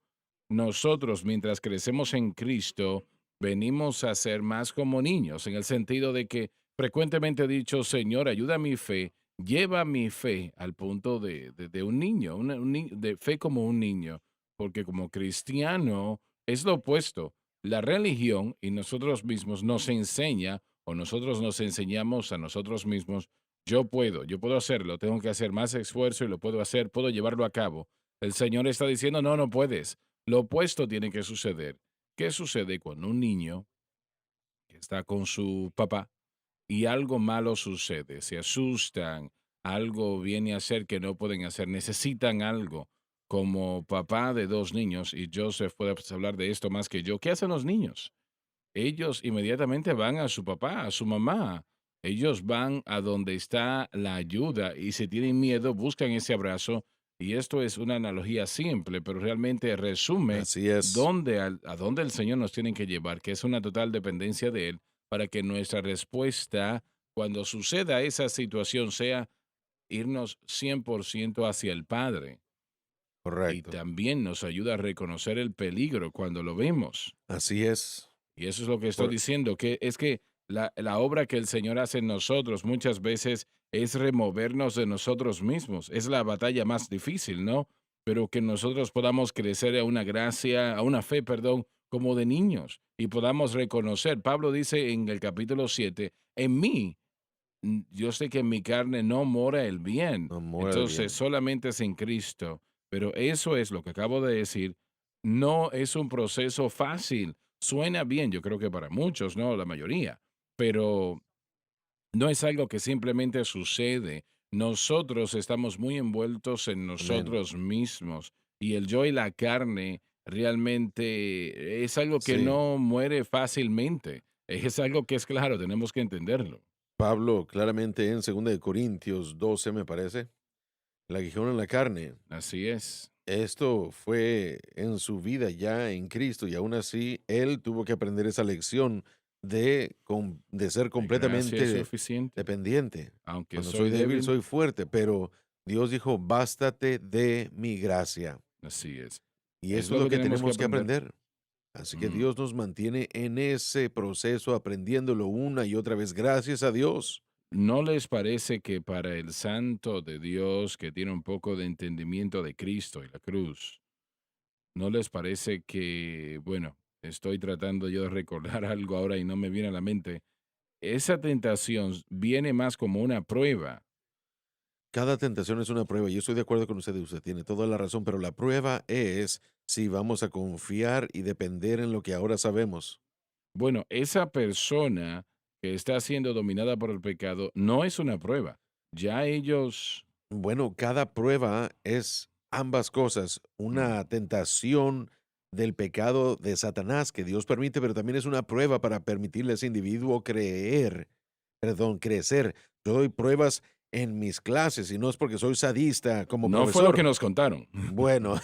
Nosotros, mientras crecemos en Cristo, venimos a ser más como niños, en el sentido de que frecuentemente he dicho, Señor, ayuda a mi fe, lleva mi fe al punto de un niño, de fe como un niño, porque como cristiano es lo opuesto. La religión y nosotros mismos nos enseña o nosotros nos enseñamos a nosotros mismos, yo puedo hacerlo, tengo que hacer más esfuerzo y lo puedo hacer, puedo llevarlo a cabo. El Señor está diciendo, no, no puedes. Lo opuesto tiene que suceder. ¿Qué sucede cuando un niño que está con su papá y algo malo sucede? Se asustan, algo viene a ser que no pueden hacer, necesitan algo. Como papá de dos niños, y Joseph puede hablar de esto más que yo, ¿qué hacen los niños? Ellos inmediatamente van a su papá, a su mamá. Ellos van a donde está la ayuda y si tienen miedo, buscan ese abrazo. Y esto es una analogía simple, pero realmente resume Así es, a dónde el Señor nos tiene que llevar, que es una total dependencia de Él, para que nuestra respuesta, cuando suceda esa situación, sea irnos 100% hacia el Padre. Y correcto. también nos ayuda a reconocer el peligro cuando lo vemos. Así es. Y eso es lo que estoy Por- diciendo, que es que la obra que el Señor hace en nosotros muchas veces es removernos de nosotros mismos. Es la batalla más difícil, ¿no? Pero que nosotros podamos crecer a una gracia, a una fe, perdón, como de niños y podamos reconocer. Pablo dice en el capítulo 7, en mí, yo sé que en mi carne no mora el bien. no mora el Entonces, bien. solamente es en Cristo. Pero eso es lo que acabo de decir. No es un proceso fácil. Suena bien, yo creo que para muchos, ¿no? La mayoría. Pero no es algo que simplemente sucede. Nosotros estamos muy envueltos en Amén. nosotros mismos. Y el yo y la carne realmente es algo que Sí. no muere fácilmente. Es algo que es claro, tenemos que entenderlo. Pablo, claramente en 2 Corintios 12, me parece, el aguijón en la carne. Así es. Esto fue en su vida ya en Cristo y aún así él tuvo que aprender esa lección de ser Mi gracia es completamente suficiente. dependiente. Aunque Cuando soy soy débil, débil, soy fuerte, pero Dios dijo, bástate de mi gracia. así es. Y Es eso es lo lo que que tenemos que tenemos que aprender. aprender. Así que Mm. Dios nos mantiene en ese proceso, aprendiéndolo una y otra vez. Gracias a Dios. ¿No les parece que para el santo de Dios que tiene un poco de entendimiento de Cristo y la cruz, no les parece que, bueno, estoy tratando yo de recordar algo ahora y no me viene a la mente, esa tentación viene más como una prueba? Cada tentación es una prueba. Yo estoy de acuerdo con usted, y usted tiene toda la razón, pero la prueba es si vamos a confiar y depender en lo que ahora sabemos. Bueno, esa persona que está siendo dominada por el pecado no es una prueba. Ya ellos... Bueno, cada prueba es ambas cosas, mm, una tentación del pecado de Satanás que Dios permite, pero también es una prueba para permitirle a ese individuo crecer. Yo doy pruebas en mis clases y no es porque soy sadista como No fue lo que profesor. nos contaron. Bueno,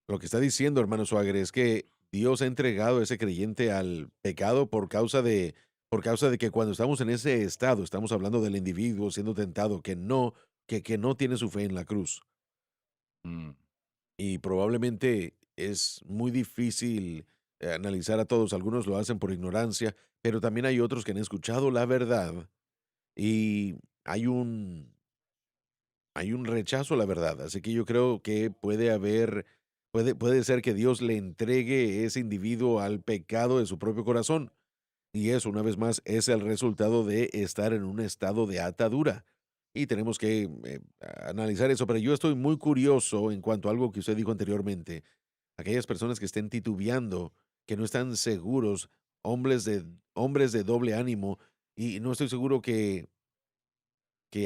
lo que está diciendo, hermano Suárez, es que Dios ha entregado a ese creyente al pecado por causa de que cuando estamos en ese estado, estamos hablando del individuo siendo tentado que no tiene su fe en la cruz. Mm, Y probablemente es muy difícil analizar a todos. Algunos lo hacen por ignorancia, pero también hay otros que han escuchado la verdad y hay un rechazo a la verdad. Así que yo creo que puede ser que Dios le entregue ese individuo al pecado de su propio corazón. Y eso, una vez más, es el resultado de estar en un estado de atadura. Y tenemos que analizar eso. Pero yo estoy muy curioso en cuanto a algo que usted dijo anteriormente. Aquellas personas que estén titubeando, que no están seguros, hombres de, hombres de doble ánimo. Y no estoy seguro que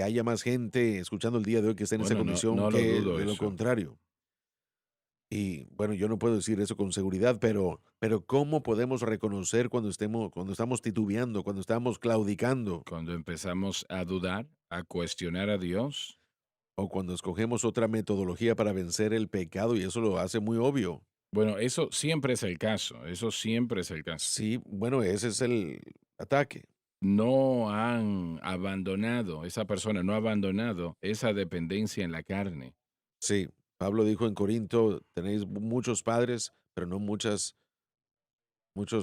haya más gente escuchando el día de hoy que esté en esa bueno, no, condición no lo que dudo de lo eso. contrario. Y bueno, yo no puedo decir eso con seguridad, pero ¿cómo podemos reconocer cuando estamos titubeando, cuando estamos claudicando Cuando empezamos a dudar, a cuestionar a Dios, o cuando escogemos otra metodología para vencer el pecado y eso lo hace muy obvio? Bueno, eso siempre es el caso, eso siempre es el caso. Sí, bueno, ese es el ataque. No han abandonado, esa persona no ha abandonado esa dependencia en la carne. Sí, Pablo dijo en Corinto, tenéis muchos padres, pero no muchos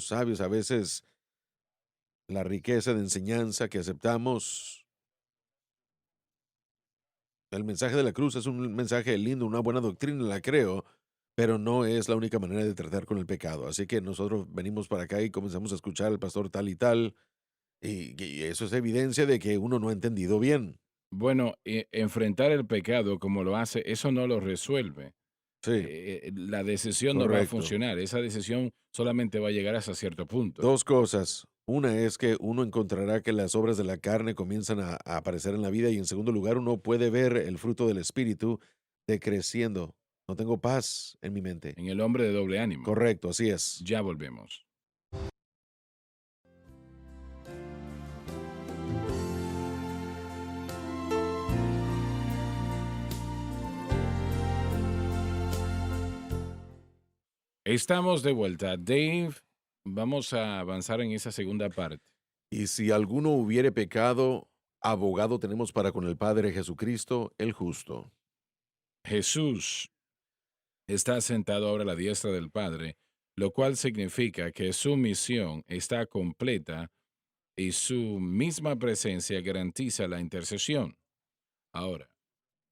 sabios. A veces la riqueza de enseñanza que aceptamos, el mensaje de la cruz es un mensaje lindo, una buena doctrina, la creo, pero no es la única manera de tratar con el pecado. Así que nosotros venimos para acá y comenzamos a escuchar al pastor tal y tal, y eso es evidencia de que uno no ha entendido bien. Bueno, enfrentar el pecado como lo hace, eso no lo resuelve. Sí, La decisión no va a correcto. funcionar, esa decisión solamente va a llegar hasta cierto punto. Dos cosas. Una es que uno encontrará que las obras de la carne comienzan a aparecer en la vida y en segundo lugar uno puede ver el fruto del espíritu decreciendo. No tengo paz en mi mente. En el hombre de doble ánimo. Correcto, así es. Ya volvemos. Estamos de vuelta. Dave, vamos a avanzar en esa segunda parte. Y si alguno hubiere pecado, abogado tenemos para con el Padre Jesucristo, el justo. Jesús está sentado ahora a la diestra del Padre, lo cual significa que su misión está completa y su misma presencia garantiza la intercesión. Ahora,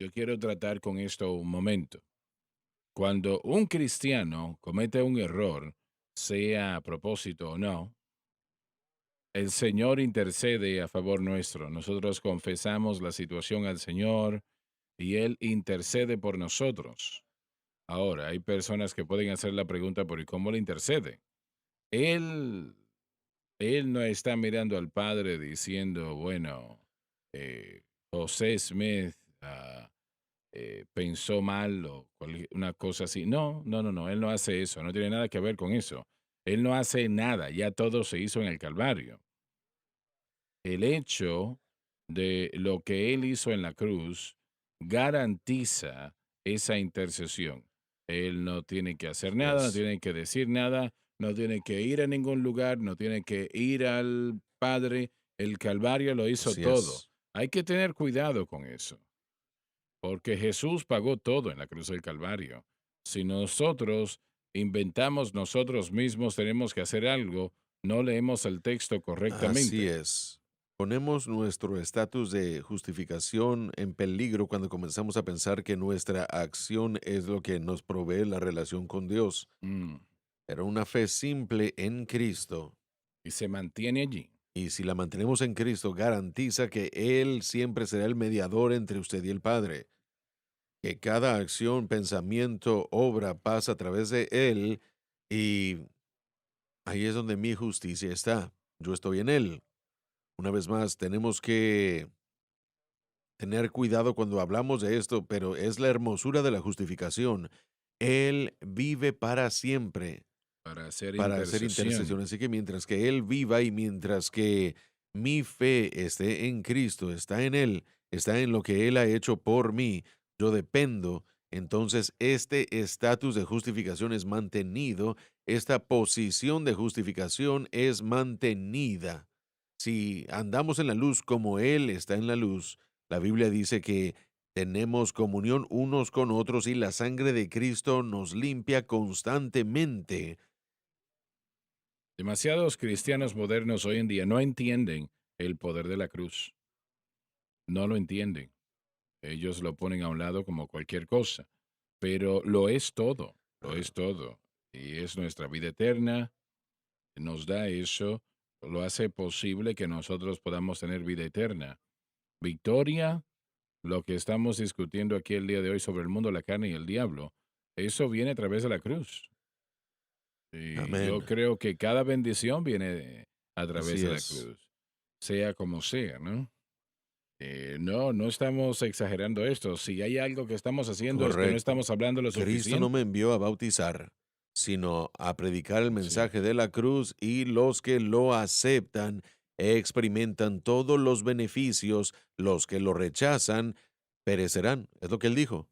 yo quiero tratar con esto un momento. Cuando un cristiano comete un error, sea a propósito o no, el Señor intercede a favor nuestro. Nosotros confesamos la situación al Señor y Él intercede por nosotros. Ahora, hay personas que pueden hacer la pregunta, ¿por cómo le intercede? Él, él no está mirando al Padre diciendo, bueno, José Smith pensó mal o una cosa así. No, no, no, no, él no hace eso, no tiene nada que ver con eso. Él no hace nada, ya todo se hizo en el Calvario. El hecho de lo que él hizo en la cruz garantiza esa intercesión. Él no tiene que hacer nada, no Yes. tiene que decir nada, no tiene que ir a ningún lugar, no tiene que ir al Padre. El Calvario lo hizo Así todo. es. Hay que tener cuidado con eso, porque Jesús pagó todo en la cruz del Calvario. Si nosotros inventamos nosotros mismos, tenemos que hacer algo, no leemos el texto Así correctamente. es. Ponemos nuestro estatus de justificación en peligro cuando comenzamos a pensar que nuestra acción es lo que nos provee la relación con Dios. Mm. Pero una fe simple en Cristo, Y se mantiene allí. y si la mantenemos en Cristo, garantiza que Él siempre será el mediador entre usted y el Padre. Que cada acción, pensamiento, obra pasa a través de Él, y ahí es donde mi justicia está. Yo estoy en Él. Una vez más, tenemos que tener cuidado cuando hablamos de esto, pero es la hermosura de la justificación. Él vive para siempre Para hacer para hacer intercesión. intercesión. Así que mientras que Él viva y mientras que mi fe esté en Cristo, está en Él, está en lo que Él ha hecho por mí, yo dependo. Entonces, este estatus de justificación es mantenido, esta posición de justificación es mantenida. Si andamos en la luz como Él está en la luz, la Biblia dice que tenemos comunión unos con otros y la sangre de Cristo nos limpia constantemente. Demasiados cristianos modernos hoy en día no entienden el poder de la cruz. No lo entienden. Ellos lo ponen a un lado como cualquier cosa. Pero lo es todo. Lo Ah, es todo. Y es nuestra vida eterna. Nos da eso. Lo hace posible que nosotros podamos tener vida eterna. Victoria, lo que estamos discutiendo aquí el día de hoy sobre el mundo, la carne y el diablo, eso viene a través de la cruz. Y yo amén. creo que cada bendición viene a través Así de la es. cruz, sea como sea, ¿no? No, no estamos exagerando esto. Si hay algo que estamos haciendo es que no Correcto. estamos hablando lo Cristo no me suficiente. envió a bautizar, sino a predicar el Sí. mensaje de la cruz, y los que lo aceptan experimentan todos los beneficios, los que lo rechazan perecerán. Es lo que él dijo.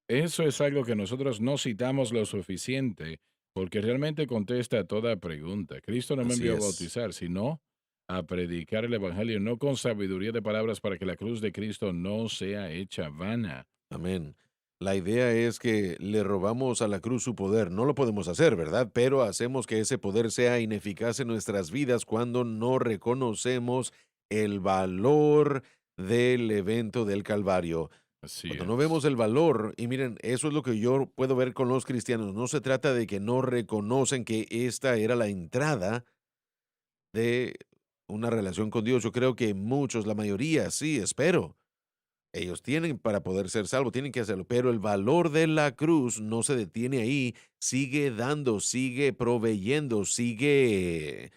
eso es algo que nosotros no citamos lo suficiente, porque realmente contesta a toda pregunta. Cristo no me Así envió a es. bautizar, sino a predicar el Evangelio, no con sabiduría de palabras para que la cruz de Cristo no sea hecha vana. Amén. La idea es que le robamos a la cruz su poder. No lo podemos hacer, ¿verdad? Pero hacemos que ese poder sea ineficaz en nuestras vidas cuando no reconocemos el valor del evento del Calvario. Así Cuando no es. vemos el valor, y miren, eso es lo que yo puedo ver con los cristianos. No se trata de que no reconocen que esta era la entrada de una relación con Dios. Yo creo que muchos, la mayoría, sí, espero. Ellos tienen para poder ser salvos, tienen que hacerlo, pero el valor de la cruz no se detiene ahí, sigue dando, sigue proveyendo, sigue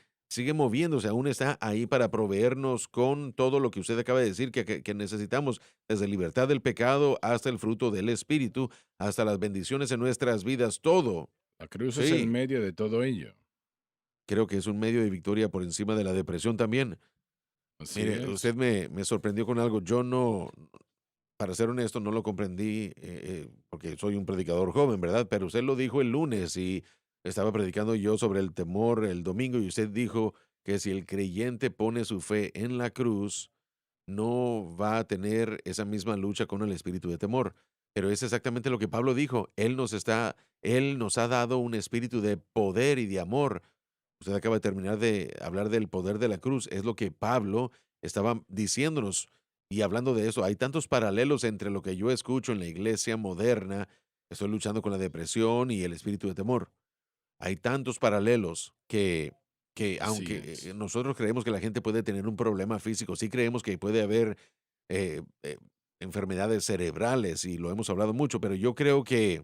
moviéndose, aún está ahí para proveernos con todo lo que usted acaba de decir que necesitamos, desde libertad del pecado hasta el fruto del Espíritu, hasta las bendiciones en nuestras vidas, todo. La cruz es el Sí, medio de todo ello. creo que es un medio de victoria por encima de la depresión también. Así Mire, es. usted me sorprendió con algo. Yo no, para ser honesto, no lo comprendí porque soy un predicador joven, ¿verdad? Pero usted lo dijo el lunes y estaba predicando yo sobre el temor el domingo y usted dijo que si el creyente pone su fe en la cruz, no va a tener esa misma lucha con el espíritu de temor. Pero es exactamente lo que Pablo dijo. Él nos ha dado un espíritu de poder y de amor. Usted acaba de terminar de hablar del poder de la cruz. Es lo que Pablo estaba diciéndonos. Y hablando de eso, hay tantos paralelos entre lo que yo escucho en la iglesia moderna. Estoy luchando con la depresión y el espíritu de temor. Hay tantos paralelos que Así aunque es. nosotros creemos que la gente puede tener un problema físico, sí creemos que puede haber eh, eh, enfermedades cerebrales y lo hemos hablado mucho, pero yo creo que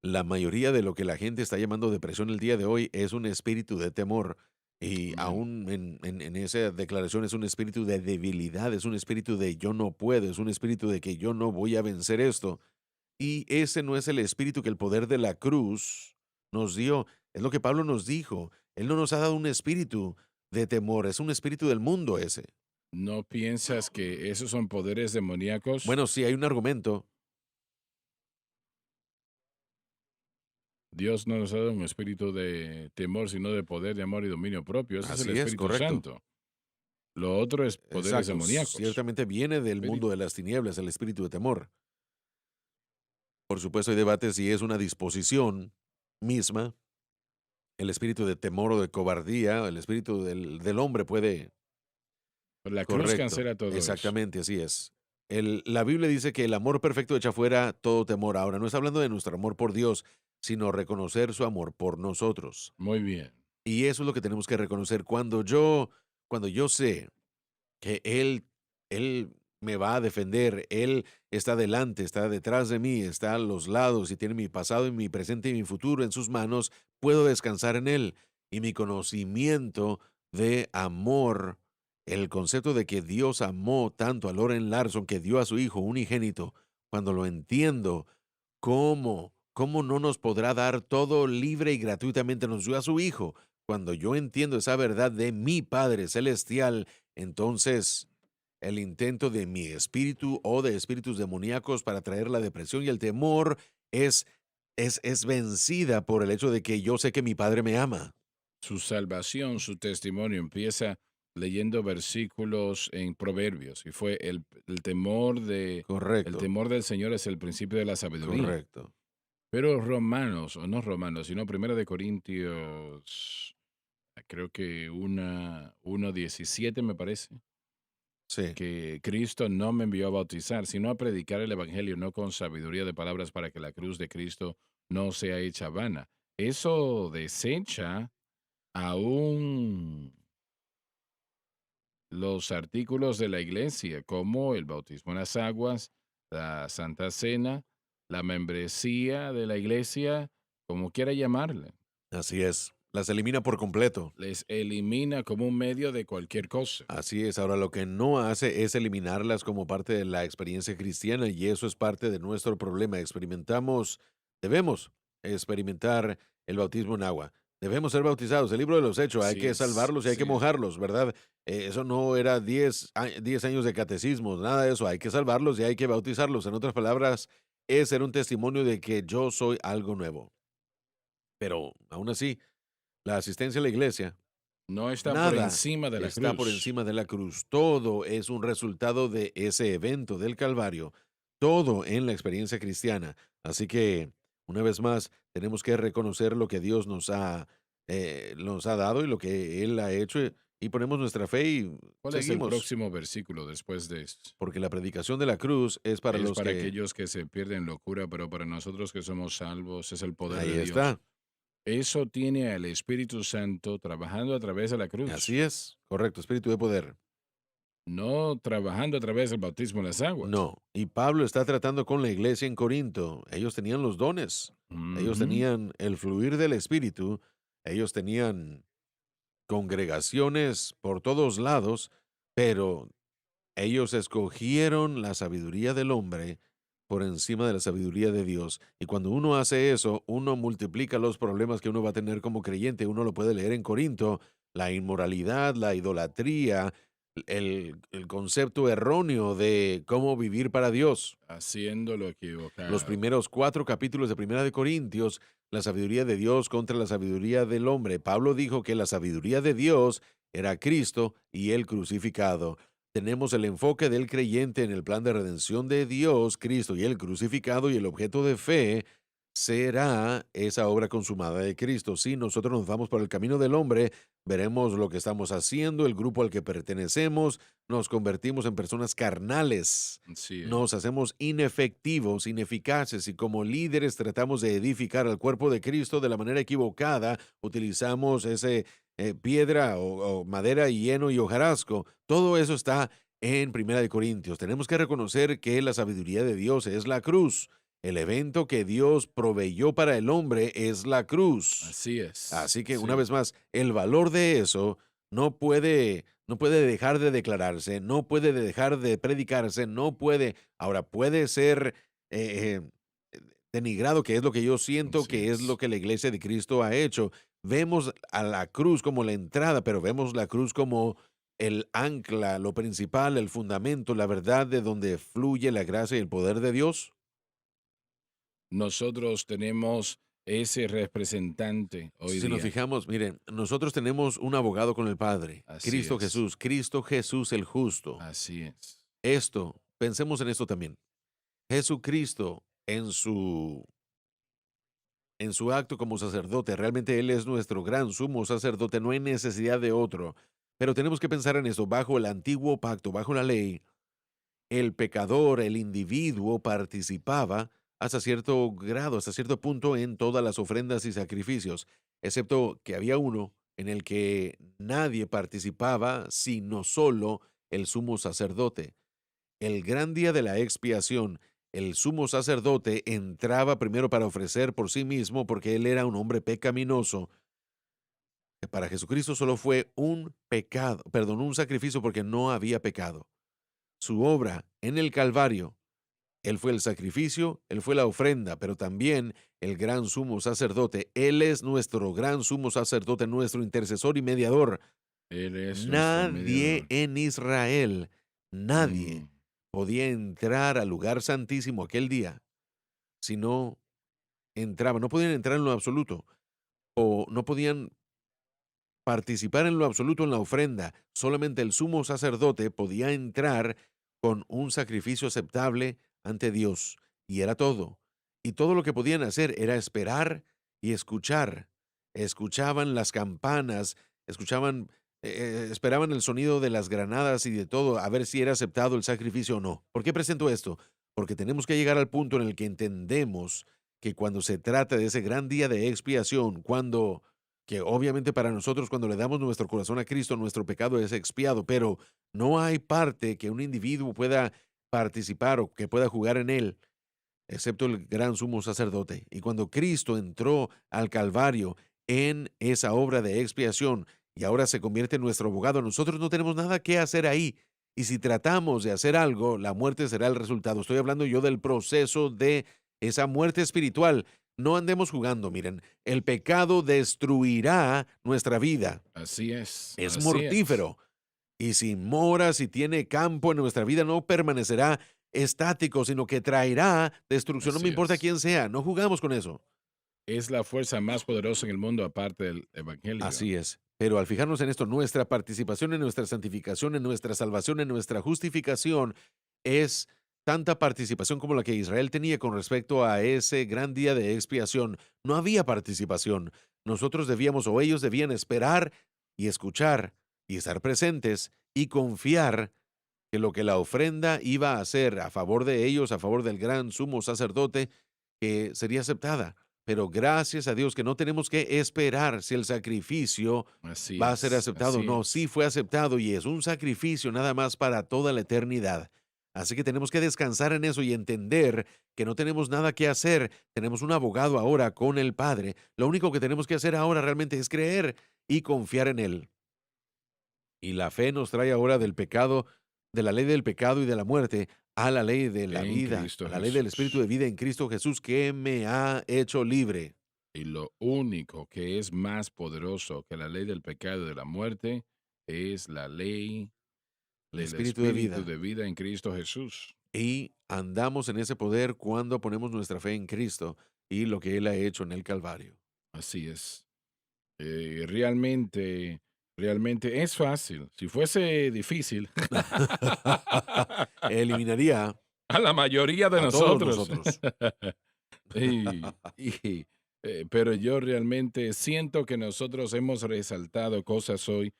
la mayoría de lo que la gente está llamando depresión el día de hoy es un espíritu de temor. Y Amén. aún en esa declaración es un espíritu de debilidad, es un espíritu de yo no puedo, es un espíritu de que yo no voy a vencer esto. Y ese no es el espíritu que el poder de la cruz nos dio. Es lo que Pablo nos dijo. Él no nos ha dado un espíritu de temor, es un espíritu del mundo ese. ¿No piensas que esos son poderes demoníacos? Bueno, sí hay un argumento. Dios no nos ha dado un espíritu de temor, sino de poder, de amor y dominio propio. Ese es el Así es, Espíritu correcto. Santo. Lo otro es poderes Exacto. demoníacos. Ciertamente viene del mundo de las tinieblas, el espíritu de temor. Por supuesto, hay debate si es una disposición misma, el espíritu de temor o de cobardía, el espíritu del hombre puede. La cruz Correcto, cancela todo eso. exactamente, así es. La Biblia dice que el amor perfecto echa fuera todo temor. Ahora, no está hablando de nuestro amor por Dios, sino reconocer su amor por nosotros. Muy bien. Y eso es lo que tenemos que reconocer. Cuando yo sé que Él me va a defender, Él está delante, está detrás de mí, está a los lados y tiene mi pasado y mi presente y mi futuro en sus manos, puedo descansar en Él. Y mi conocimiento de amor, el concepto de que Dios amó tanto a Loren Larson que dio a su hijo unigénito, cuando lo entiendo, ¿cómo no nos podrá dar todo libre y gratuitamente? Nos dio a su hijo. Cuando yo entiendo esa verdad de mi Padre Celestial, entonces el intento de mi espíritu o de espíritus demoníacos para traer la depresión y el temor es, es vencida por el hecho de que yo sé que mi Padre me ama. Su salvación, su testimonio empieza leyendo versículos en Proverbios y fue el Correcto, temor del Señor es el principio de la sabiduría. correcto. Pero Romanos, o no Romanos, sino Primera de Corintios, creo que 1:17 me parece, Sí, que Cristo no me envió a bautizar, sino a predicar el Evangelio, no con sabiduría de palabras para que la cruz de Cristo no sea hecha vana. Eso desecha aún los artículos de la iglesia, como el bautismo en las aguas, la Santa Cena, la membresía de la iglesia, como quiera llamarle. así es. Las elimina por completo. Les elimina como un medio de cualquier cosa. Así es. Ahora, lo que no hace es eliminarlas como parte de la experiencia cristiana y eso es parte de nuestro problema. Debemos experimentar el bautismo en agua. Debemos ser bautizados. El libro de los Hechos, hay Así que es, salvarlos y hay que así es. mojarlos, ¿verdad? Eso no era 10 años de catecismo, nada de eso. Hay que salvarlos y hay que bautizarlos. En otras palabras, es ser un testimonio de que yo soy algo nuevo. Pero aún así, la asistencia a la iglesia, No está por nada encima de la está por cruz. encima de la cruz. Todo es un resultado de ese evento del Calvario. Todo en la experiencia cristiana. Así que, una vez más, tenemos que reconocer lo que Dios nos ha dado y lo que Él ha hecho y ponemos nuestra fe y ¿Cuál es el seguimos. próximo versículo después de esto? Porque la predicación de la cruz es para Es los para que... aquellos que se pierden locura, pero para nosotros que somos salvos es el poder Ahí de Dios. está. Eso tiene al Espíritu Santo trabajando a través de la cruz, Así es. Correcto. Espíritu de poder. no trabajando a través del bautismo en las aguas. No, y Pablo está tratando con la iglesia en Corinto. Ellos tenían los dones, ellos Ujú. tenían el fluir del Espíritu, ellos tenían congregaciones por todos lados, pero ellos escogieron la sabiduría del hombre por encima de la sabiduría de Dios. Y cuando uno hace eso, uno multiplica los problemas que uno va a tener como creyente. Uno lo puede leer en Corinto, la inmoralidad, la idolatría, el concepto erróneo de cómo vivir para Dios. Haciendo lo Los equivocado. primeros 4 capítulos de Primera de Corintios, la sabiduría de Dios contra la sabiduría del hombre. Pablo dijo que la sabiduría de Dios era Cristo y el crucificado. Tenemos el enfoque del creyente en el plan de redención de Dios, Cristo y el crucificado, y el objeto de fe será esa obra consumada de Cristo. Si nosotros nos vamos por el camino del hombre, veremos lo que estamos haciendo, el grupo al que pertenecemos, nos convertimos en personas carnales, Así nos es. hacemos inefectivos, ineficaces, y como líderes tratamos de edificar al cuerpo de Cristo de la manera equivocada, utilizamos ese piedra o madera y heno y hojarasco. Todo eso está en Primera de Corintios. Tenemos que reconocer que la sabiduría de Dios es la cruz. El evento que Dios proveyó para el hombre es la cruz. Así es. Así que, una Sí. vez más, el valor de eso no puede dejar de declararse, no puede dejar de predicarse, no puede, ahora puede ser eh, denigrado, que es lo que yo siento Así que es lo es. que la iglesia de Cristo ha hecho. Vemos a la cruz como la entrada, pero vemos la cruz como el ancla, lo principal, el fundamento, la verdad de donde fluye la gracia y el poder de Dios. Nosotros tenemos ese representante hoy Si nos día. fijamos, miren, nosotros tenemos un abogado con el Padre, Así es. Cristo Jesús el justo. Así es. Pensemos en esto también. Jesucristo en su acto como sacerdote, realmente Él es nuestro gran sumo sacerdote, no hay necesidad de otro. Pero tenemos que pensar en esto, bajo el antiguo pacto, bajo la ley, el pecador, el individuo participaba hasta cierto grado, hasta cierto punto en todas las ofrendas y sacrificios, excepto que había uno en el que nadie participaba, sino solo el sumo sacerdote. El gran día de la expiación, el sumo sacerdote entraba primero para ofrecer por sí mismo, porque él era un hombre pecaminoso. Para Jesucristo solo fue un pecado, perdón, un sacrificio porque no había pecado. Su obra en el Calvario, él fue el sacrificio, él fue la ofrenda, pero también el gran sumo sacerdote. Él es nuestro gran sumo sacerdote, nuestro intercesor y mediador. Él es nuestro Nadie mediador. en Israel, nadie Mm. podía entrar al lugar santísimo aquel día si no entraba. No podían entrar en lo absoluto o no podían participar en lo absoluto en la ofrenda. Solamente el sumo sacerdote podía entrar con un sacrificio aceptable ante Dios. Y era todo. Y todo lo que podían hacer era esperar y escuchar. Escuchaban las campanas, esperaban el sonido de las granadas y de todo, a ver si era aceptado el sacrificio o no. ¿Por qué presento esto? Porque tenemos que llegar al punto en el que entendemos que cuando se trata de ese gran día de expiación, que obviamente para nosotros cuando le damos nuestro corazón a Cristo, nuestro pecado es expiado, pero no hay parte que un individuo pueda participar o que pueda jugar en él, excepto el gran sumo sacerdote. Y cuando Cristo entró al Calvario en esa obra de expiación y ahora se convierte en nuestro abogado, nosotros no tenemos nada que hacer ahí. Y si tratamos de hacer algo, la muerte será el resultado. Estoy hablando yo del proceso de esa muerte espiritual. No andemos jugando, miren. El pecado destruirá nuestra vida. Así es. Es así mortífero. Y si mora, si tiene campo en nuestra vida, no permanecerá estático, sino que traerá destrucción. No me Así importa es. quién sea. No jugamos con eso. Es la fuerza más poderosa en el mundo aparte del Evangelio. Así es. Pero al fijarnos en esto, nuestra participación en nuestra santificación, en nuestra salvación, en nuestra justificación, es tanta participación como la que Israel tenía con respecto a ese gran día de expiación. No había participación. Nosotros debíamos, o ellos debían esperar y escuchar y estar presentes y confiar que lo que la ofrenda iba a hacer a favor de ellos, a favor del gran sumo sacerdote, que sería aceptada. Pero gracias a Dios que no tenemos que esperar si el sacrificio Así va a ser es. aceptado. Así No, es. sí fue aceptado y es un sacrificio nada más para toda la eternidad. Así que tenemos que descansar en eso y entender que no tenemos nada que hacer. Tenemos un abogado ahora con el Padre. Lo único que tenemos que hacer ahora realmente es creer y confiar en Él. Y la fe nos trae ahora del pecado, de la ley del pecado y de la muerte, a la ley de la En vida, Cristo a la ley del Espíritu Jesús. de vida en Cristo Jesús, que me ha hecho libre. Y lo único que es más poderoso que la ley del pecado y de la muerte es la ley El del Espíritu de Espíritu vida. de vida en Cristo Jesús. Y andamos en ese poder cuando ponemos nuestra fe en Cristo y lo que Él ha hecho en el Calvario. Así es. Realmente es fácil. Si fuese difícil, Eliminaría a la mayoría de a todos nosotros. nosotros. Y- y, pero yo realmente siento que nosotros hemos resaltado cosas hoy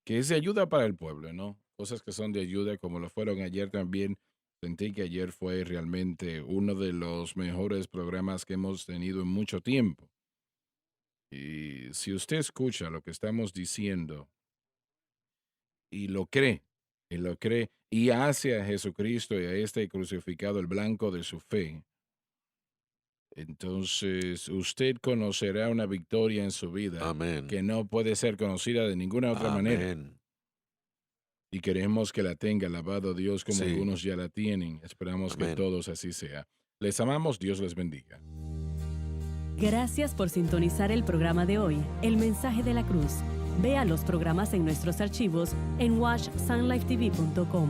que es de ayuda para el pueblo, ¿no? Cosas que son de ayuda, como lo fueron ayer también. Sentí que ayer fue realmente uno de los mejores programas que hemos tenido en mucho tiempo. Y si usted escucha lo que estamos diciendo y lo cree, y hace a Jesucristo y a este crucificado el blanco de su fe, entonces usted conocerá una victoria en su vida Amén. que no puede ser conocida de ninguna otra manera. Amén. Y queremos que la tenga, alabado Dios, como Sí. algunos ya la tienen. Esperamos que Amén. todos así sea. Les amamos, Dios les bendiga. Gracias por sintonizar el programa de hoy, El Mensaje de la Cruz. Vea los programas en nuestros archivos en washsunlifetv.com.